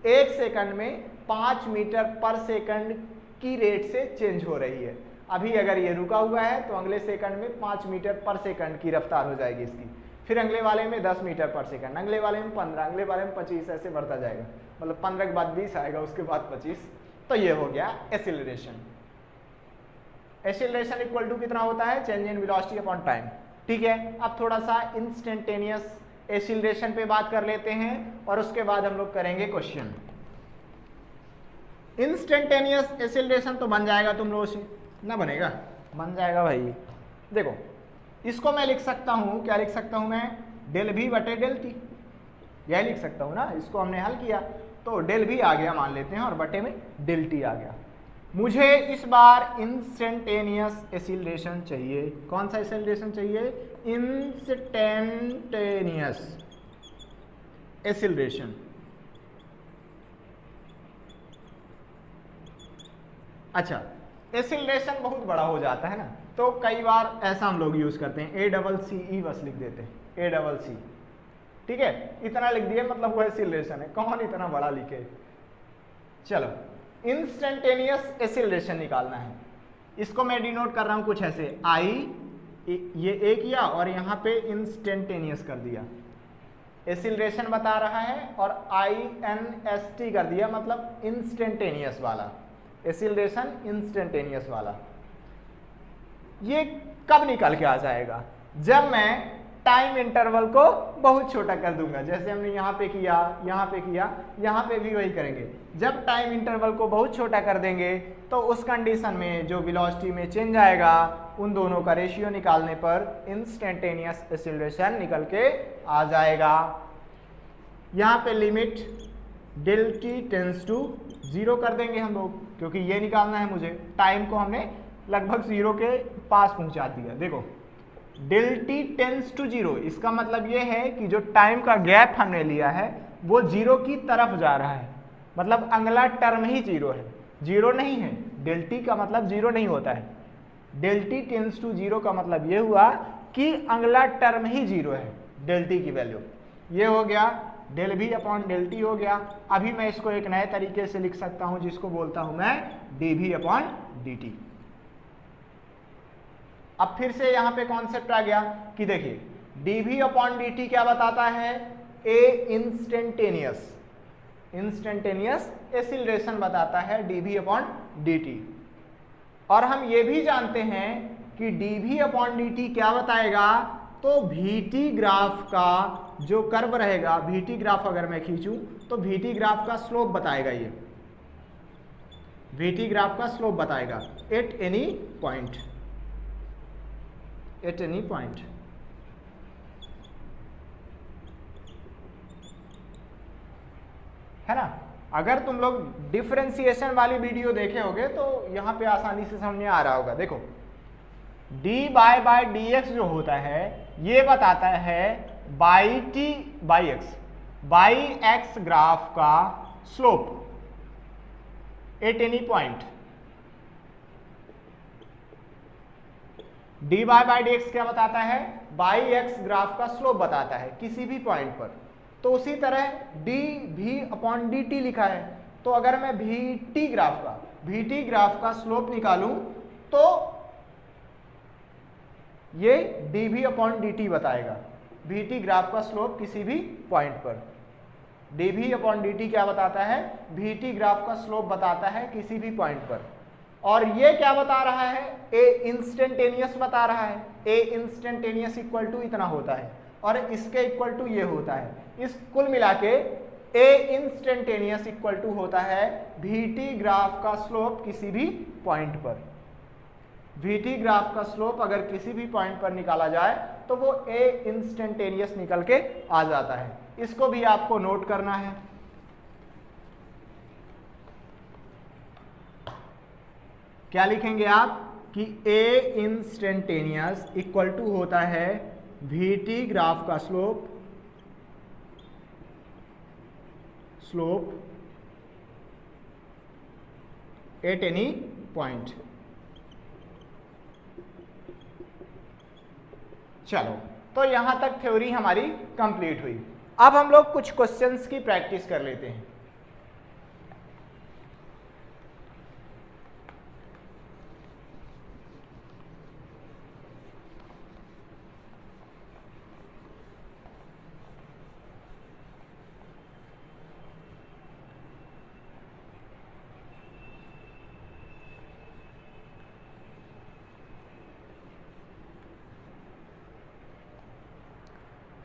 1 सेकंड में 5 मीटर पर सेकंड की रेट से चेंज हो रही है। अभी अगर ये रुका हुआ है तो अगले सेकंड में 5 मीटर पर सेकंड की रफ्तार हो जाएगी इसकी, फिर अगले वाले में 10 मीटर पर सेकंड, अगले वाले में 15, अगले वाले में 25, ऐसे बढ़ता जाएगा। मतलब 15 के बाद 20 आएगा, उसके बाद 25। तो ये हो गया एक्सीलरेशन। एक्सीलरेशन इक्वल टू कितना होता है change in velocity upon time. ठीक है, अब थोड़ा सा इंस्टेंटेनियस एक्सीलरेशन पे बात कर लेते हैं और उसके बाद हम लोग करेंगे क्वेश्चन। इंस्टेंटेनियस एक्सीलरेशन तो बन जाएगा तुम लोगों से, ना बनेगा? बन जाएगा भाई। देखो इसको मैं लिख सकता हूं, क्या लिख सकता हूं मैं, डेल v बटे डेल टी। यही लिख सकता हूँ ना, इसको हमने हल किया तो डेल भी आ गया मान लेते हैं और बटे में डेल टी आ गया। मुझे इस बार इंस्टेंटेनियस एसिलरेशन चाहिए। कौन सा एसिलरेशन चाहिए? Instantaneous acceleration. अच्छा, एसिलरेशन बहुत बड़ा हो जाता है ना, तो कई बार ऐसा हम लोग यूज करते हैं ACCE बस लिख देते हैं ACC, ठीक है, इतना लिख दिया मतलब वो एसिलरेशन है, कौन इतना बड़ा लिखे। चलो, इंस्टेंटेनियस एसिलरेशन निकालना है, इसको मैं डिनोट कर रहा हूं कुछ ऐसे, आई ये ए किया और यहाँ पे इंस्टेंटेनियस कर दिया, एसिलरेशन बता रहा है और INST कर दिया, मतलब इंस्टेंटेनियस वाला, एसिलरेशन इंस्टेंटेनियस वाला। ये कब निकल के आ जाएगा? जब मैं टाइम इंटरवल को बहुत छोटा कर दूंगा, जैसे हमने यहाँ पे किया, यहाँ पे किया, यहाँ पे भी वही करेंगे। जब टाइम इंटरवल को बहुत छोटा कर देंगे तो उस कंडीशन में जो वेलोसिटी में चेंज आएगा उन दोनों का रेशियो निकालने पर इंस्टेंटेनियस एसिलरेशन निकल के आ जाएगा। यहाँ पे limit del t tends to 0 कर देंगे हम लोग, क्योंकि ये निकालना है मुझे, टाइम को हमने लगभग 0 के पास पहुंचा दिया। देखो डेल टी टेंस टू 0, इसका मतलब ये है कि जो टाइम का गैप हमने लिया है वो 0 की तरफ जा रहा है, मतलब अगला टर्म ही 0 है, 0 नहीं है। डेल टी का मतलब 0 नहीं होता है, डेल टी टेंस टू 0 का मतलब ये हुआ कि अगला टर्म ही 0 है, डेल टी की वैल्यू। ये हो गया डेल भी अपॉन डेल टी हो गया। अभी मैं इसको एक नए तरीके से लिख सकता हूं जिसको बोलता हूं मैं डी भी अपॉन डी टी। अब फिर से यहां पे कॉन्सेप्ट आ गया कि देखिए dv अपॉन dt क्या बताता है? ए इंस्टेंटेनियस एसिलरेशन बताता है dv अपॉन dt। और हम ये भी जानते हैं कि dv अपॉन dt क्या बताएगा? तो vt ग्राफ का जो कर्व रहेगा, vt ग्राफ अगर मैं खींचूं तो vt ग्राफ का स्लोप बताएगा, ये vt ग्राफ का स्लोप बताएगा eight any point, eight any point. है ना? अगर तुम लोग डिफरेंशिएशन वाली वीडियो देखे होगे तो यहां पे आसानी से समझ में आ रहा होगा। देखो dy बाय dx जो होता है ये बताता है by t by x graph का slope at any point. dy by dx क्या बताता है? बाई एक्स ग्राफ का स्लोप बताता है किसी भी पॉइंट पर। तो उसी तरह dv अपॉन dt लिखा है, तो अगर मैं vt ग्राफ का स्लोप निकालूं तो ये dv अपॉन dt बताएगा, vt ग्राफ का स्लोप किसी भी पॉइंट पर। dv अपॉन dt क्या बताता है? vt ग्राफ का स्लोप बताता है किसी भी पॉइंट पर। और ये क्या बता रहा है? a इंस्टेंटेनियस बता रहा है। a इंस्टेंटेनियस इक्वल टू इतना होता है और इसके इक्वल टू ये होता है। इस कुल मिला के a इंस्टेंटेनियस इक्वल टू होता है vt ग्राफ का स्लोप किसी भी पॉइंट पर। vt ग्राफ का स्लोप अगर किसी भी पॉइंट पर निकाला जाए तो वो a इंस्टेंटेनियस निकल के आ जाता है। इसको भी आपको नोट करना है। क्या लिखेंगे आप कि a इंस्टेंटेनियस इक्वल टू होता है vt ग्राफ का स्लोप एट एनी पॉइंट। चलो, तो यहां तक थ्योरी हमारी कंप्लीट हुई। अब हम लोग कुछ क्वेश्चंस की प्रैक्टिस कर लेते हैं।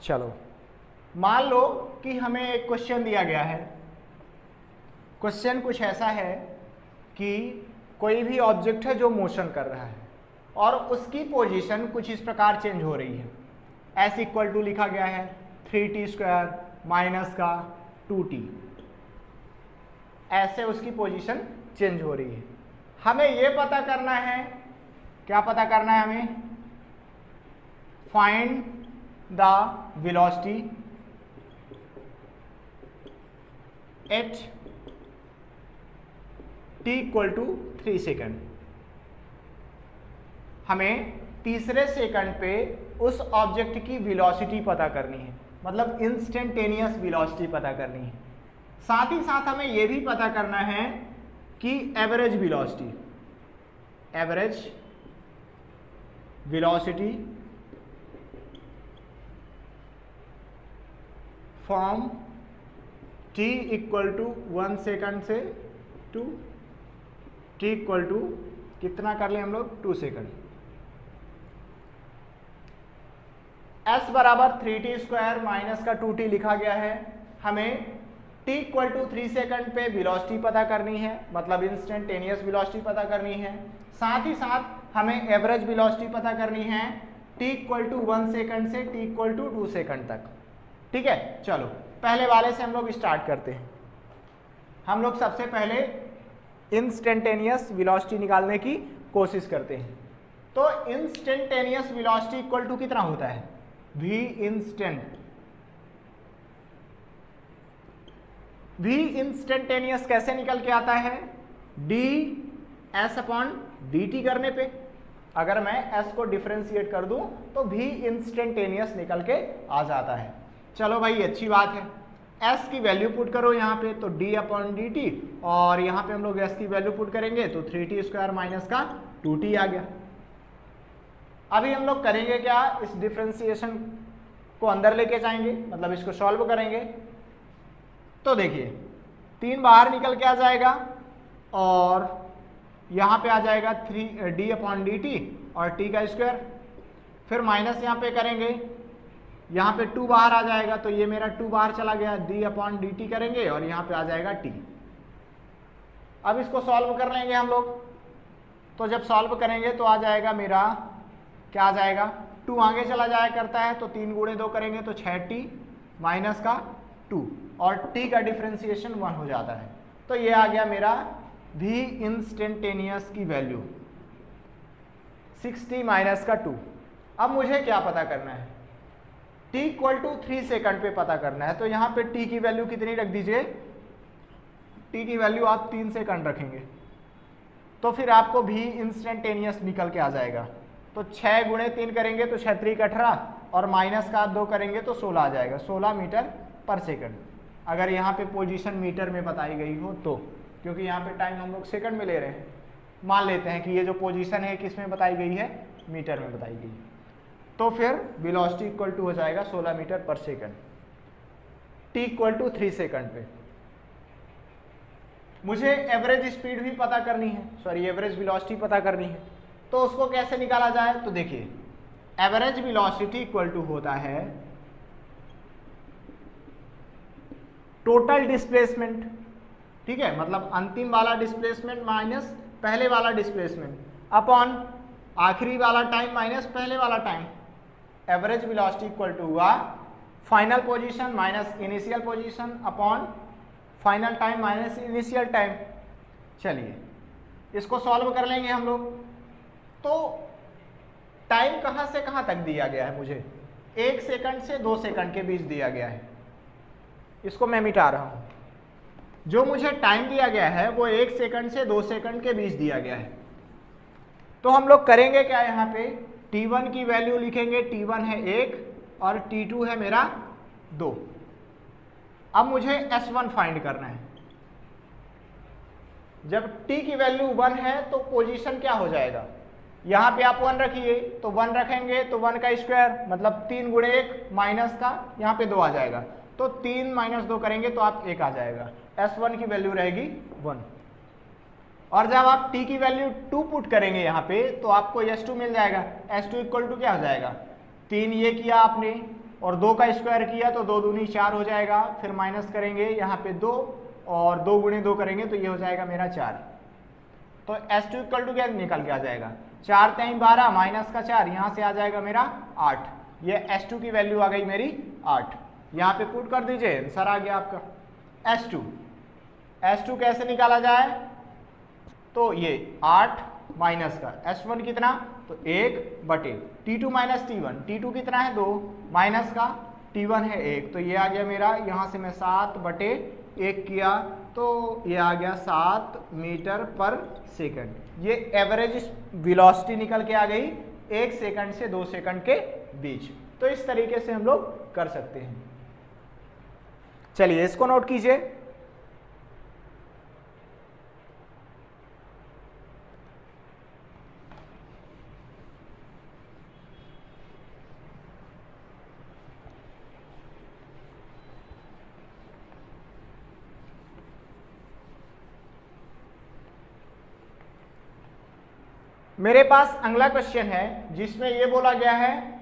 चलो, मान लो कि हमें एक क्वेश्चन दिया गया है। क्वेश्चन कुछ ऐसा है कि कोई भी ऑब्जेक्ट है जो मोशन कर रहा है और उसकी पोजीशन कुछ इस प्रकार चेंज हो रही है। s इक्वल टू लिखा गया है 3t² माइनस का 2t, ऐसे उसकी पोजीशन चेंज हो रही है। हमें ये पता करना है, क्या पता करना है हमें, find the velocity at t equal to 3 second. हमें तीसरे सेकंड पे उस ऑब्जेक्ट की वेलोसिटी पता करनी है, मतलब इंस्टेंटेनियस वेलोसिटी पता करनी है। साथ ही साथ हमें यह भी पता करना है कि average velocity from t equal to 1 second से टू t इक्वल टू कितना कर लें हम लोग, 2 सेकंड। s बराबर 3t स्क्वायर माइनस का 2t लिखा गया है। हमें t इक्वल टू 3 सेकंड पे वेलोसिटी पता करनी है, मतलब इंस्टेंटेनियस वेलोसिटी पता करनी है। साथ ही साथ हमें एवरेज वेलोसिटी पता करनी है t इक्वल टू 1 सेकंड से t इक्वल टू 2 सेकंड तक। ठीक है, चलो पहले वाले से हम लोग स्टार्ट करते हैं। हम लोग सबसे पहले इंस्टेंटेनियस वेलोसिटी निकालने की कोशिश करते हैं। तो इंस्टेंटेनियस वेलोसिटी इक्वल टू कितना होता है, v इंस्टेंटेनियस कैसे निकल के आता है, ds/dt करने पे। अगर मैं s को डिफरेंशिएट कर दूं तो v इंस्टेंटेनियस निकल के आ जाता है। चलो भाई अच्छी बात है, s की वैल्यू पुट करो यहाँ पे, तो d/dt, और यहाँ पे हम लोग s की वैल्यू पुट करेंगे तो 3t स्क्वायर माइनस का 2t आ गया। अभी हम लोग करेंगे क्या, इस डिफरेंशिएशन को अंदर लेके जाएंगे, मतलब इसको सॉल्व करेंगे। तो देखिए 3 बाहर निकल के आ जाएगा और यहाँ पे आ जाएगा 3d/dt और t का स्क्वायर, फिर माइनस यहाँ पे करेंगे, यहाँ पे 2 बाहर आ जाएगा तो ये मेरा 2 बाहर चला गया, d/dt करेंगे और यहाँ पे आ जाएगा t। अब इसको सॉल्व कर लेंगे हम लोग। तो जब सॉल्व करेंगे तो आ जाएगा मेरा, क्या आ जाएगा, 2 आगे चला जाया करता है तो 3 गुणे 2 करेंगे तो 6t माइनस का 2 और t का डिफरेंशिएशन 1 हो जाता है। तो ये आ गया मेरा v इंस्टेंटेनियस की वैल्यू 6t माइनस का 2। अब मुझे क्या पता करना है, t इक्वल टू 3 सेकंड पे पता करना है। तो यहाँ पे t की वैल्यू कितनी रख दीजिए, t की वैल्यू आप 3 सेकंड रखेंगे तो फिर आपको v इंस्टेंटेनियस निकल के आ जाएगा। तो 6 गुणे 3 करेंगे तो 6 3 18 और माइनस का 2 करेंगे तो 16 आ जाएगा, 16 मीटर पर सेकंड। अगर यहाँ पे पोजीशन मीटर में बताई गई हो तो, क्योंकि यहाँ पे टाइम हम लोग सेकंड में ले रहे हैं। मान लेते हैं कि ये जो पोजीशन है किस में बताई गई है, मीटर में बताई गई है। तो फिर वेलोसिटी इक्वल टू हो जाएगा 16 meter per second, t equal to 3 second पे। मुझे एवरेज स्पीड भी पता करनी है, सॉरी एवरेज वेलोसिटी पता करनी है। तो उसको कैसे निकाला जाए, तो देखिए एवरेज वेलोसिटी इक्वल टू होता है टोटल डिस्प्लेसमेंट। ठीक है, मतलब अंतिम वाला डिस्प्लेसमेंट माइनस पहले वाला डिस्प्लेसमेंट अपॉन आखिरी वाला टाइम माइनस पहले वाला time. Average velocity equal to हुआ final position minus initial position upon final time minus initial time. चलिए इसको सॉल्व कर लेंगे हम लोग। तो टाइम कहां से कहां तक दिया गया है, मुझे 1 सेकंड से 2 सेकंड के बीच दिया गया है। इसको मैं मिटा रहा हूं। जो मुझे टाइम दिया गया है वो 1 सेकंड से 2 सेकंड के बीच दिया गया है। तो हम लोग करेंगे क्या, यहाँ पे t1 की वैल्यू लिखेंगे, t1 है 1 और t2 है मेरा 2। अब मुझे s1 फाइंड करना है। जब t की वैल्यू 1 है तो पोजीशन क्या हो जाएगा, यहाँ पे आप 1 रखिए, तो 1 रखेंगे तो 1 का स्क्वायर मतलब 3 गुणे 1 माइनस का यहाँ पे 2 आ जाएगा, तो 3 माइनस 2 करेंगे तो आप 1 आ जाएगा। s1 की वैल्यू रहेगी 1। और जब आप t की वैल्यू 2 पुट करेंगे यहाँ पे तो आपको s2 मिल जाएगा। s2 इक्वल टू क्या हो जाएगा, 3 ये किया आपने और 2 का स्क्वायर किया तो 2 दूनी 4 हो जाएगा, फिर माइनस करेंगे यहाँ पे 2 और 2 गुणे 2 करेंगे तो ये हो जाएगा मेरा 4। तो s2 इक्वल टू क्या निकल के आ जाएगा, 4 3 12 माइनस का 4, यहाँ से आ जाएगा मेरा 8। ये s2 की वैल्यू आ गई मेरी 8। यहाँ पे पुट कर दीजिए, आंसर आ गया आपका S2। S2 कैसे निकाला जाए, तो ये 8 माइनस का S1 कितना, तो 1 बटे T2 माइनस T1, T2 कितना है 2 माइनस का T1 है 1, तो ये आ गया मेरा, यहाँ से मैं 7 बटे 1 किया तो ये आ गया 7 मीटर पर सेकंड। ये एवरेज वेलोसिटी निकल के आ गई 1 सेकंड से 2 सेकंड के बीच। तो इस तरीके से हम लोग कर सकते हैं। चलिए इसको नोट कीजिए। मेरे पास अगला क्वेश्चन है जिसमें यह बोला गया है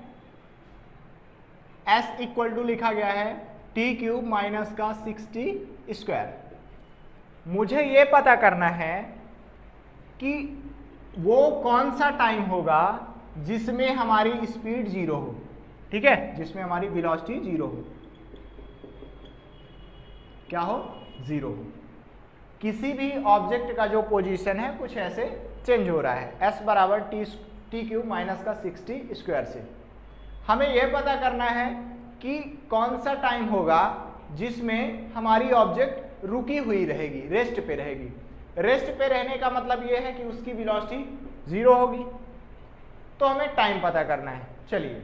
S इक्वल टू लिखा गया है टी क्यूब माइनस का 60 स्क्वायर। मुझे यह पता करना है कि वो कौन सा टाइम होगा जिसमें हमारी स्पीड 0 हो, ठीक है, जिसमें हमारी वेलोसिटी 0 हो। क्या हो, 0 हो। किसी भी ऑब्जेक्ट का जो पोजीशन है कुछ ऐसे चेंज हो रहा है, S बराबर टी क्यूब माइनस का 60 स्क्वायर से। हमें यह पता करना है कि कौन सा टाइम होगा जिसमें हमारी ऑब्जेक्ट रुकी हुई रहेगी, रेस्ट पे रहेगी। रेस्ट पे रहने का मतलब यह है कि उसकी वेलोसिटी 0 होगी। तो हमें टाइम पता करना है। चलिए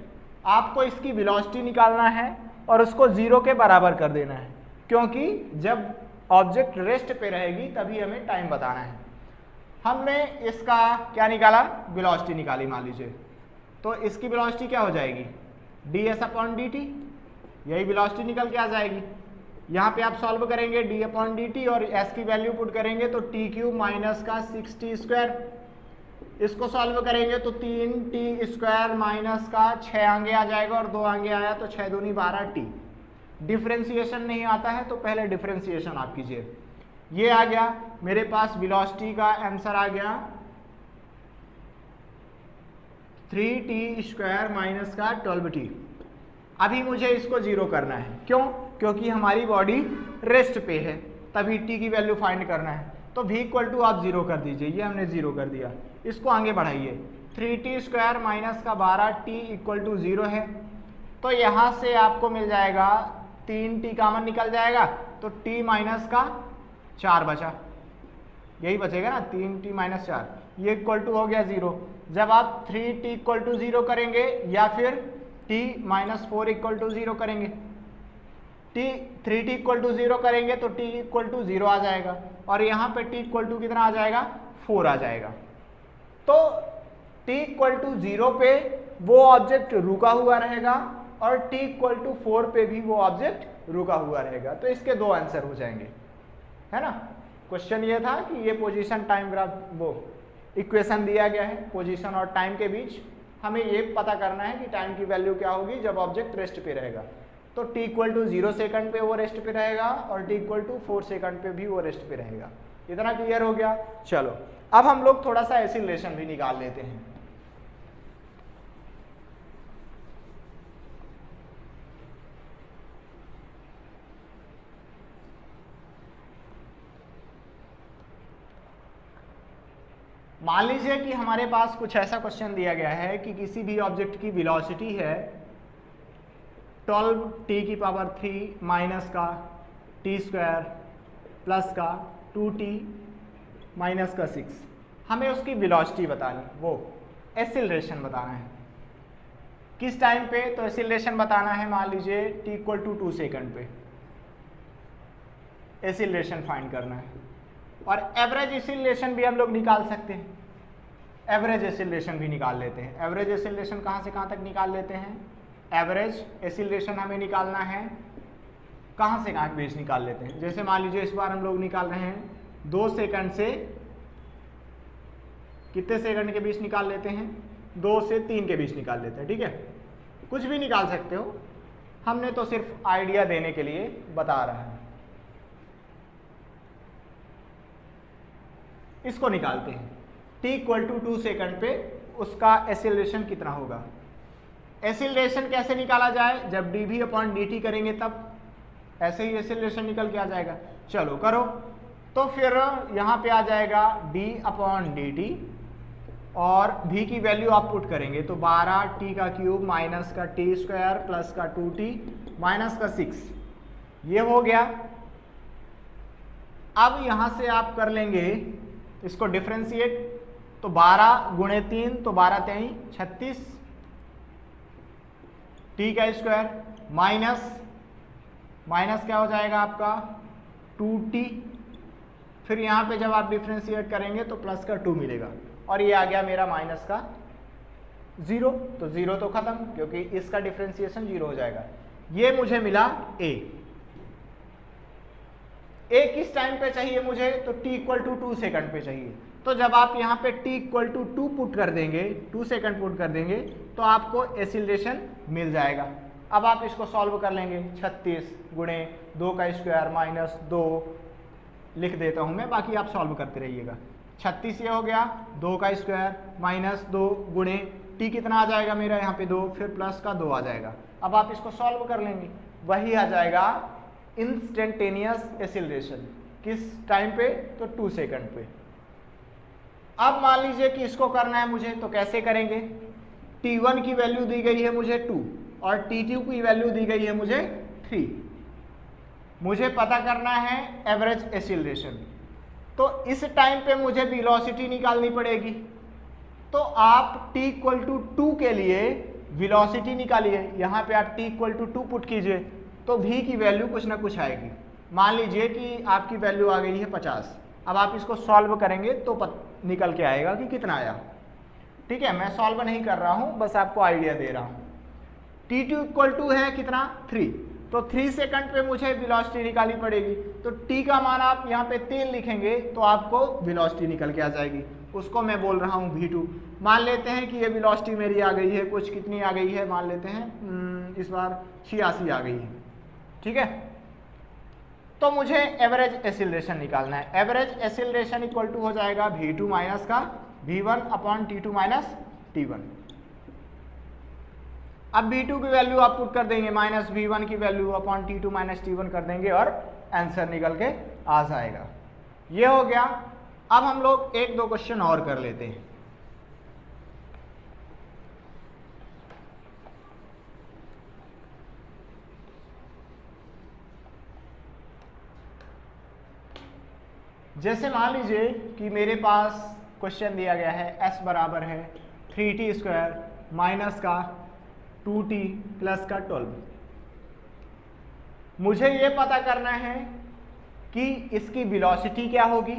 आपको इसकी वेलोसिटी निकालना है और उसको 0 के बराबर कर देना है, क्योंकि जब ऑब्जेक्ट रेस्ट पे रहेगी तभी हमें टाइम बताना है। हमने इसका क्या निकाला, वेलोसिटी निकाली मान लीजिए, तो इसकी वेलोसिटी क्या हो जाएगी, ds अपॉन dt, यही वेलोसिटी निकल के आ जाएगी। यहाँ पे आप सॉल्व करेंगे d अपॉन dt और s की वैल्यू पुट करेंगे तो टी क्यूब माइनस का 60 स्क्वायर। इसको सॉल्व करेंगे तो 3t स्क्वायर माइनस का 6 आगे आ जाएगा और 2 आगे आया तो 6 दूनी 12t। डिफ्रेंसिएशन नहीं आता है तो पहले डिफ्रेंसिएशन आप कीजिए। ये आ गया मेरे पास वेलोसिटी का आंसर आ गया 3t स्क्वायर माइनस का 12t। अभी मुझे इसको 0 करना है, क्यों, क्योंकि हमारी बॉडी रेस्ट पे है, तभी t की वैल्यू फाइंड करना है। तो v इक्वल टू आप 0 कर दीजिए, ये हमने 0 कर दिया। इसको आगे बढ़ाइए, 3t स्क्वायर माइनस का 12t इक्वल टू 0 है, तो यहाँ से आपको मिल जाएगा 3t कॉमन निकल जाएगा तो t माइनस का 4 बचा, यही बचेगा ना, 3t माइनस 4, ये इक्वल टू हो गया 0। जब आप 3t इक्वल टू 0 करेंगे या फिर t माइनस 4 इक्वल टू 0 करेंगे, 3t इक्वल टू 0 करेंगे तो t इक्वल टू 0 आ जाएगा और यहाँ पे t इक्वल टू कितना आ जाएगा, 4 आ जाएगा। तो t इक्वल टू 0 पे वो ऑब्जेक्ट रुका हुआ रहेगा और t इक्वल टू 4 पे भी वो ऑब्जेक्ट रुका हुआ रहेगा। तो इसके 2 आंसर हो जाएंगे, है ना। क्वेश्चन ये था कि ये पोजीशन टाइम ग्राफ, वो इक्वेशन दिया गया है पोजीशन और टाइम के बीच, हमें ये पता करना है कि टाइम की वैल्यू क्या होगी जब ऑब्जेक्ट रेस्ट पे रहेगा। तो t इक्वल टू 0 सेकंड पे वो रेस्ट पे रहेगा और t इक्वल टू 4 सेकंड पे भी वो रेस्ट पे रहेगा। इतना क्लियर हो गया। चलो अब हम लोग थोड़ा सा एक्सीलरेशन भी निकाल लेते हैं। मान लीजिए कि हमारे पास कुछ ऐसा क्वेश्चन दिया गया है कि किसी भी ऑब्जेक्ट की वेलोसिटी है 12t की पावर 3 माइनस का t स्क्वायर प्लस का 2t माइनस का 6। हमें उसकी वेलोसिटी बतानी, वो एक्सीलरेशन बताना है। किस टाइम पे, तो एक्सीलरेशन बताना है मान लीजिए t इक्वल टू 2 सेकंड पे एक्सीलरेशन फाइंड करना है। और एवरेज एक्सीलरेशन भी हम लोग निकाल सकते हैं, एवरेज एक्सीलरेशन भी निकाल लेते हैं। एवरेज एक्सीलरेशन कहाँ से कहाँ तक निकाल लेते हैं, एवरेज एक्सीलरेशन हमें निकालना है कहाँ से कहाँ के बीच निकाल लेते हैं। जैसे मान लीजिए इस बार हम लोग निकाल रहे हैं 2 सेकंड से कितने सेकंड के बीच निकाल लेते हैं, 2 से 3 के बीच निकाल लेते हैं, ठीक है। कुछ भी निकाल सकते हो, हमने तो सिर्फ आइडिया देने के लिए बता रहा है। इसको निकालते हैं, t इक्वल टू 2 सेकंड पे उसका एक्सीलरेशन कितना होगा। एसिलरेशन कैसे निकाला जाए, जब dv अपॉन dt करेंगे तब ऐसे ही एसिलरेशन निकल के आ जाएगा। चलो करो, तो फिर यहाँ पे आ जाएगा d अपॉन dt और v की वैल्यू आप पुट करेंगे तो 12t का क्यूब माइनस का t स्क्वायर प्लस का 2t माइनस का 6, ये हो गया। अब यहाँ से आप कर लेंगे इसको डिफ्रेंशिएट, तो 12 गुणे 3 तो 12 3 36 t का स्क्वायर माइनस क्या हो जाएगा आपका 2t, फिर यहाँ पे जब आप डिफ्रेंशिएट करेंगे तो प्लस का 2 मिलेगा और ये आ गया मेरा माइनस का 0, तो 0 तो खत्म क्योंकि इसका डिफ्रेंशिएशन 0 हो जाएगा। ये मुझे मिला a किस टाइम पे चाहिए मुझे, तो t इक्वल टू 2 सेकंड पे चाहिए। तो जब आप यहाँ पे t इक्वल टू 2 पुट कर देंगे, 2 सेकंड पुट कर देंगे तो आपको एसिलरेशन मिल जाएगा। अब आप इसको सॉल्व कर लेंगे, 36 गुणे 2 का स्क्वायर माइनस 2 लिख देता हूँ मैं, बाकी आप सॉल्व करते रहिएगा। 36 ये हो गया, 2 का स्क्वायर माइनस 2 गुणे t कितना आ जाएगा मेरा यहाँ पे 2, फिर प्लस का 2 आ जाएगा। अब आप इसको सॉल्व कर लेंगे, वही आ जाएगा इंस्टेंटेनियस एसिलरेशन। किस टाइम पे, तो 2 सेकंड पे। अब मान लीजिए कि इसको करना है मुझे, तो कैसे करेंगे, t1 की वैल्यू दी गई है मुझे 2 और t2 की वैल्यू दी गई है मुझे 3। मुझे पता करना है एवरेज एसिलरेशन, तो इस टाइम पे मुझे वेलोसिटी निकालनी पड़ेगी। तो आप t इक्वल टू 2 के लिए वेलोसिटी निकालिए, यहाँ पे आप t इक्वल टू 2 पुट कीजिए तो v की वैल्यू कुछ ना कुछ आएगी। मान लीजिए कि आपकी वैल्यू आ गई है 50, अब आप इसको सॉल्व करेंगे तो निकल के आएगा कि कितना आया। ठीक है, मैं सॉल्व नहीं कर रहा हूँ, बस आपको आइडिया दे रहा हूँ। t2 इक्वल टू है कितना 3, तो 3 सेकंड पे मुझे वेलोसिटी निकालनी पड़ेगी। तो t का मान आप यहाँ पे 3 लिखेंगे तो आपको वेलोसिटी निकल के आ जाएगी, उसको मैं बोल रहा हूँ v2। मान लेते हैं कि ये वेलोसिटी मेरी आ गई है कुछ, कितनी आ गई है, मान लेते हैं इस बार 86 आ गई है। ठीक है, तो मुझे एवरेज एसिलरेशन निकालना है। एवरेज एसिलरेशन इक्वल टू हो जाएगा v2 माइनस का v1 upon t2 minus t1। अब v2 की वैल्यू आप पुट कर देंगे, माइनस v1 की value upon t2 minus t1 कर देंगे और आंसर निकल के आ जाएगा। ये हो गया। अब हम लोग 1-2 क्वेश्चन और कर लेते हैं। जैसे मान लीजिए कि मेरे पास क्वेश्चन दिया गया है s बराबर है 3t स्क्वायर माइनस का 2t प्लस का 12। मुझे ये पता करना है कि इसकी वेलोसिटी क्या होगी,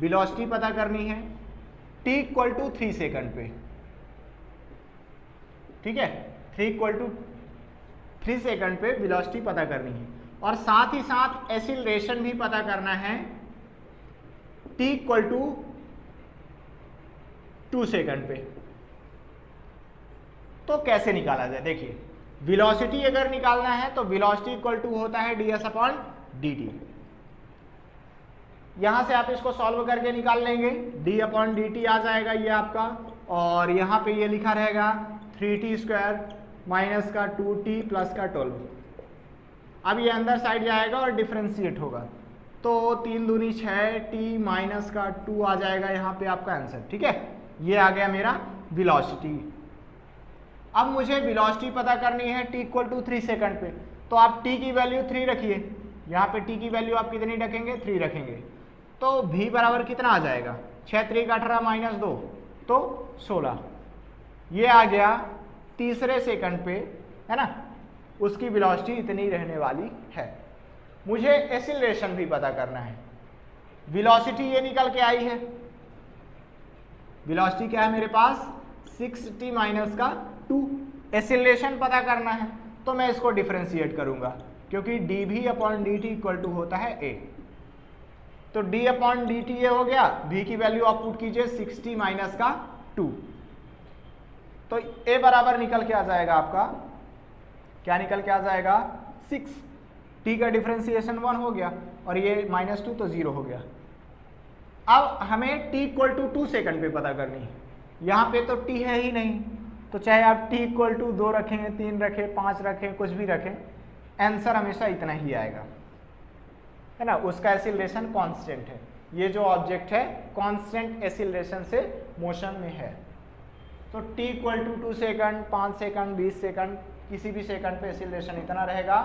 वेलोसिटी पता करनी है t इक्वल टू 3 सेकंड पे। ठीक है, 3 इक्वल टू 3 सेकंड पे वेलोसिटी पता करनी है और साथ ही साथ एसिलरेशन भी पता करना है t इक्वल टू 2 सेकंड पे। तो कैसे निकाला जाए, देखिए वेलोसिटी अगर निकालना है तो वेलोसिटी इक्वल टू होता है ds अपॉन dt। यहां से आप इसको सॉल्व करके निकाल लेंगे, d अपॉन dt आ जाएगा ये आपका, और यहां पे ये लिखा रहेगा 3t स्क्वायर माइनस का 2t प्लस का 12। अब ये अंदर साइड जाएगा और डिफ्रेंशिएट होगा, तो 3 दूनी 6t माइनस का 2 आ जाएगा यहाँ पे आपका आंसर। ठीक है, ये आ गया मेरा वेलोसिटी। अब मुझे वेलोसिटी पता करनी है t इक्वल टू 3 सेकंड पे, तो आप t की वैल्यू 3 रखिए, यहाँ पे t की वैल्यू आप कितनी रखेंगे 3 रखेंगे, तो v बराबर कितना आ जाएगा 6 3 18 माइनस 2 तो 16। ये आ गया तीसरे सेकंड पे, है ना, उसकी वेलोसिटी इतनी रहने वाली है। मुझे एसिलरेशन भी पता करना है। वेलोसिटी ये निकल के आई है, वेलोसिटी क्या है मेरे पास 6t माइनस का 2। एसिलरेशन पता करना है तो मैं इसको डिफरेंशिएट करूंगा क्योंकि dv upon dt equal to होता है a। तो d अपॉन dt ये हो गया, v की वैल्यू आप पुट कीजिए 6t माइनस का 2, तो a बराबर निकल के आ जाएगा आपका, क्या निकल के आ जाएगा 6। t का डिफरेंशिएशन 1 हो गया और ये -2 तो 0 हो गया। अब हमें t इक्वल टू 2 सेकंड पे पता करनी है, यहाँ पे तो t है ही नहीं, तो चाहे आप t इक्वल टू 2 रखें, 3 रखें, 5 रखें, कुछ भी रखें, आंसर हमेशा इतना ही आएगा, है ना। उसका एक्सीलरेशन कांस्टेंट है, ये जो ऑब्जेक्ट है कांस्टेंट एक्सीलरेशन से मोशन में है। तो t equal to 2 second, 5 second, 20 second, किसी भी सेकंड पे एक्सीलरेशन इतना रहेगा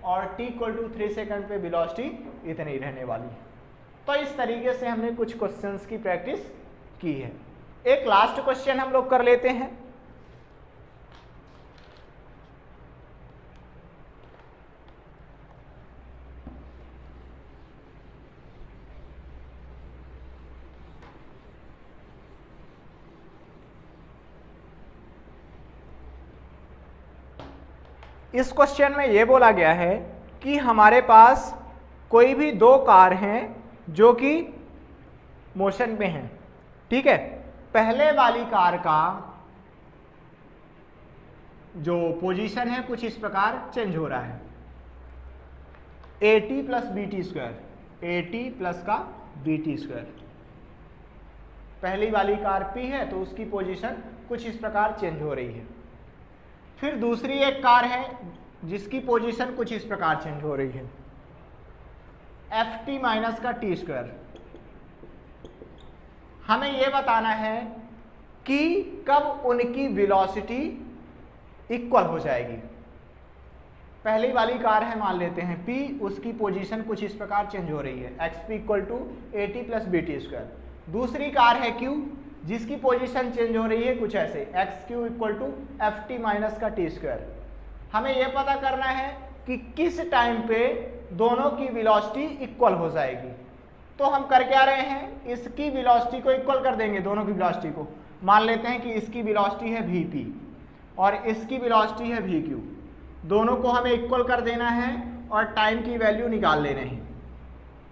और t इक्वल टू 3 सेकंड पे वेलोसिटी इतनी रहने वाली। तो इस तरीके से हमने कुछ क्वेश्चंस की प्रैक्टिस की है। एक लास्ट क्वेश्चन हम लोग कर लेते हैं। इस क्वेश्चन में यह बोला गया है कि हमारे पास कोई भी दो कार हैं जो कि मोशन में हैं, ठीक है। पहले वाली कार का जो पोजीशन है कुछ इस प्रकार चेंज हो रहा है, AT plus BT square, AT plus का BT स्क्वायर। पहली वाली कार P है तो उसकी पोजीशन कुछ इस प्रकार चेंज हो रही है। फिर दूसरी एक कार है जिसकी पोजीशन कुछ इस प्रकार चेंज हो रही है, FT माइनस का T स्क्वायर। हमें यह बताना है कि कब उनकी वेलोसिटी इक्वल हो जाएगी। पहली वाली कार है, मान लेते हैं P, उसकी पोजीशन कुछ इस प्रकार चेंज हो रही है, XP equal to AT plus BT square. दूसरी कार है Q जिसकी पोजीशन चेंज हो रही है कुछ ऐसे, XQ equal to FT minus का T स्क्वायर। हमें यह पता करना है कि किस टाइम पे दोनों की वेलोसिटी इक्वल हो जाएगी। तो हम कर क्या रहे हैं, इसकी वेलोसिटी को इक्वल कर देंगे, दोनों की वेलोसिटी को। मान लेते हैं कि इसकी वेलोसिटी है VP और इसकी वेलोसिटी है VQ, दोनों को हमें इक्वल कर देना है और टाइम की वैल्यू निकाल लेना है,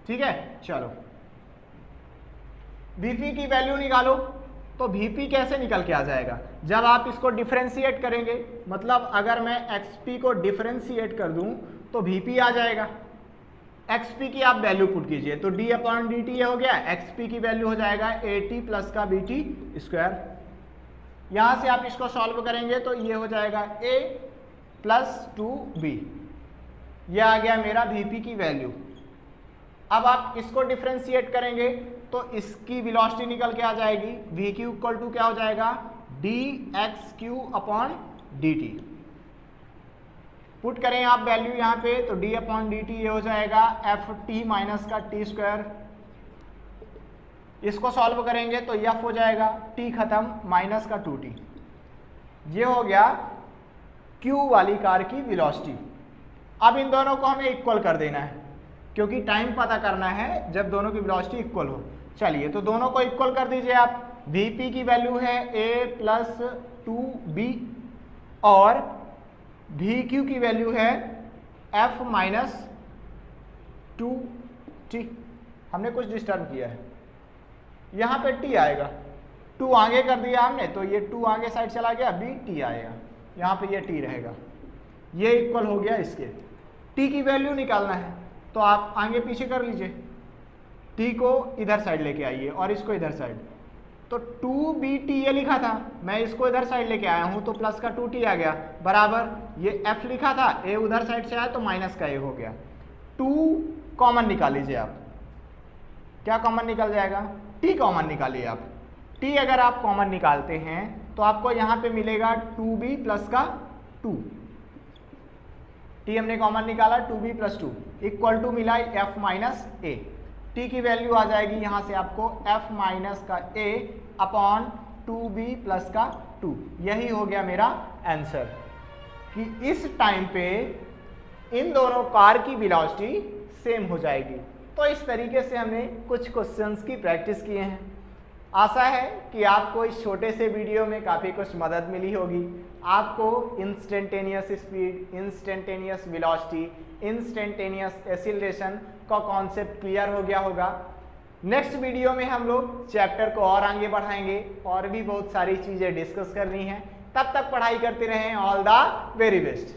ठीक है। चलो VP की वैल्यू निकालो। तो VP कैसे निकल के आ जाएगा, जब आप इसको डिफरेंशिएट करेंगे, मतलब अगर मैं XP को डिफरेंशिएट कर दूं तो VP आ जाएगा। XP की आप वैल्यू पुट कीजिए तो d अपॉन dt ये हो गया, XP की वैल्यू हो जाएगा AT प्लस का BT स्क्वायर। यहां से आप इसको सॉल्व करेंगे तो ये हो जाएगा A प्लस 2B, ये आ गया मेरा VP की वैल्यू। अब आप इसको डिफरेंशिएट करेंगे तो इसकी वेलोसिटी निकल के आ जाएगी, VQ इक्वल टू क्या हो जाएगा, dxq अपॉन dt। पुट करें आप वैल्यू यहाँ पे तो d अपॉन dt ये हो जाएगा FT माइनस का T स्क्वायर। इसको सॉल्व करेंगे तो F हो जाएगा, T खत्म, माइनस का 2T। ये हो गया Q वाली कार की वेलोसिटी। अब इन दोनों को हमें इक्वल कर देना है क्योंकि टाइम पता करना है जब दोनों की वेलोसिटी इक्वल हो। चलिए तो दोनों को इक्वल कर दीजिए आप। VP की वैल्यू है A प्लस 2B और VQ की वैल्यू है F माइनस 2T। हमने कुछ डिस्टर्ब किया है, यहाँ पे T आएगा, 2 आगे कर दिया हमने तो ये 2 आगे साइड चला गया, अभी T आएगा, यहाँ पे ये T रहेगा, ये इक्वल हो गया इसके। T की वैल्यू निकालना है तो आप आगे पीछे कर लीजिए, T को इधर साइड लेके आइए और इसको इधर साइड। तो 2BT ये लिखा था, मैं इसको इधर साइड लेके आया हूं तो प्लस का 2T आ गया, बराबर ये F लिखा था, A उधर साइड से आया तो माइनस का A हो गया। 2 कॉमन निकाल लीजिए आप, क्या कॉमन निकल जाएगा, T कॉमन निकालिए आप। T अगर आप कॉमन निकालते हैं तो आपको यहाँ पे मिलेगा 2B प्लस का 2। T हमने कॉमन निकाला, 2B प्लस 2 इक्वल टू मिला F माइनस A। T की वैल्यू आ जाएगी यहाँ से आपको F माइनस का A अपॉन 2B प्लस का 2। यही हो गया मेरा आंसर कि इस टाइम पे इन दोनों कार की वेलोसिटी सेम हो जाएगी। तो इस तरीके से हमने कुछ क्वेश्चंस की प्रैक्टिस किए हैं। आशा है कि आपको इस छोटे से वीडियो में काफ़ी कुछ मदद मिली होगी। आपको instantaneous speed, instantaneous velocity, instantaneous acceleration का कॉन्सेप्ट क्लियर हो गया होगा। नेक्स्ट वीडियो में हम लोग चैप्टर को और आगे बढ़ाएंगे और भी बहुत सारी चीज़ें डिस्कस करनी है। तब तक पढ़ाई करते रहें। All the very best.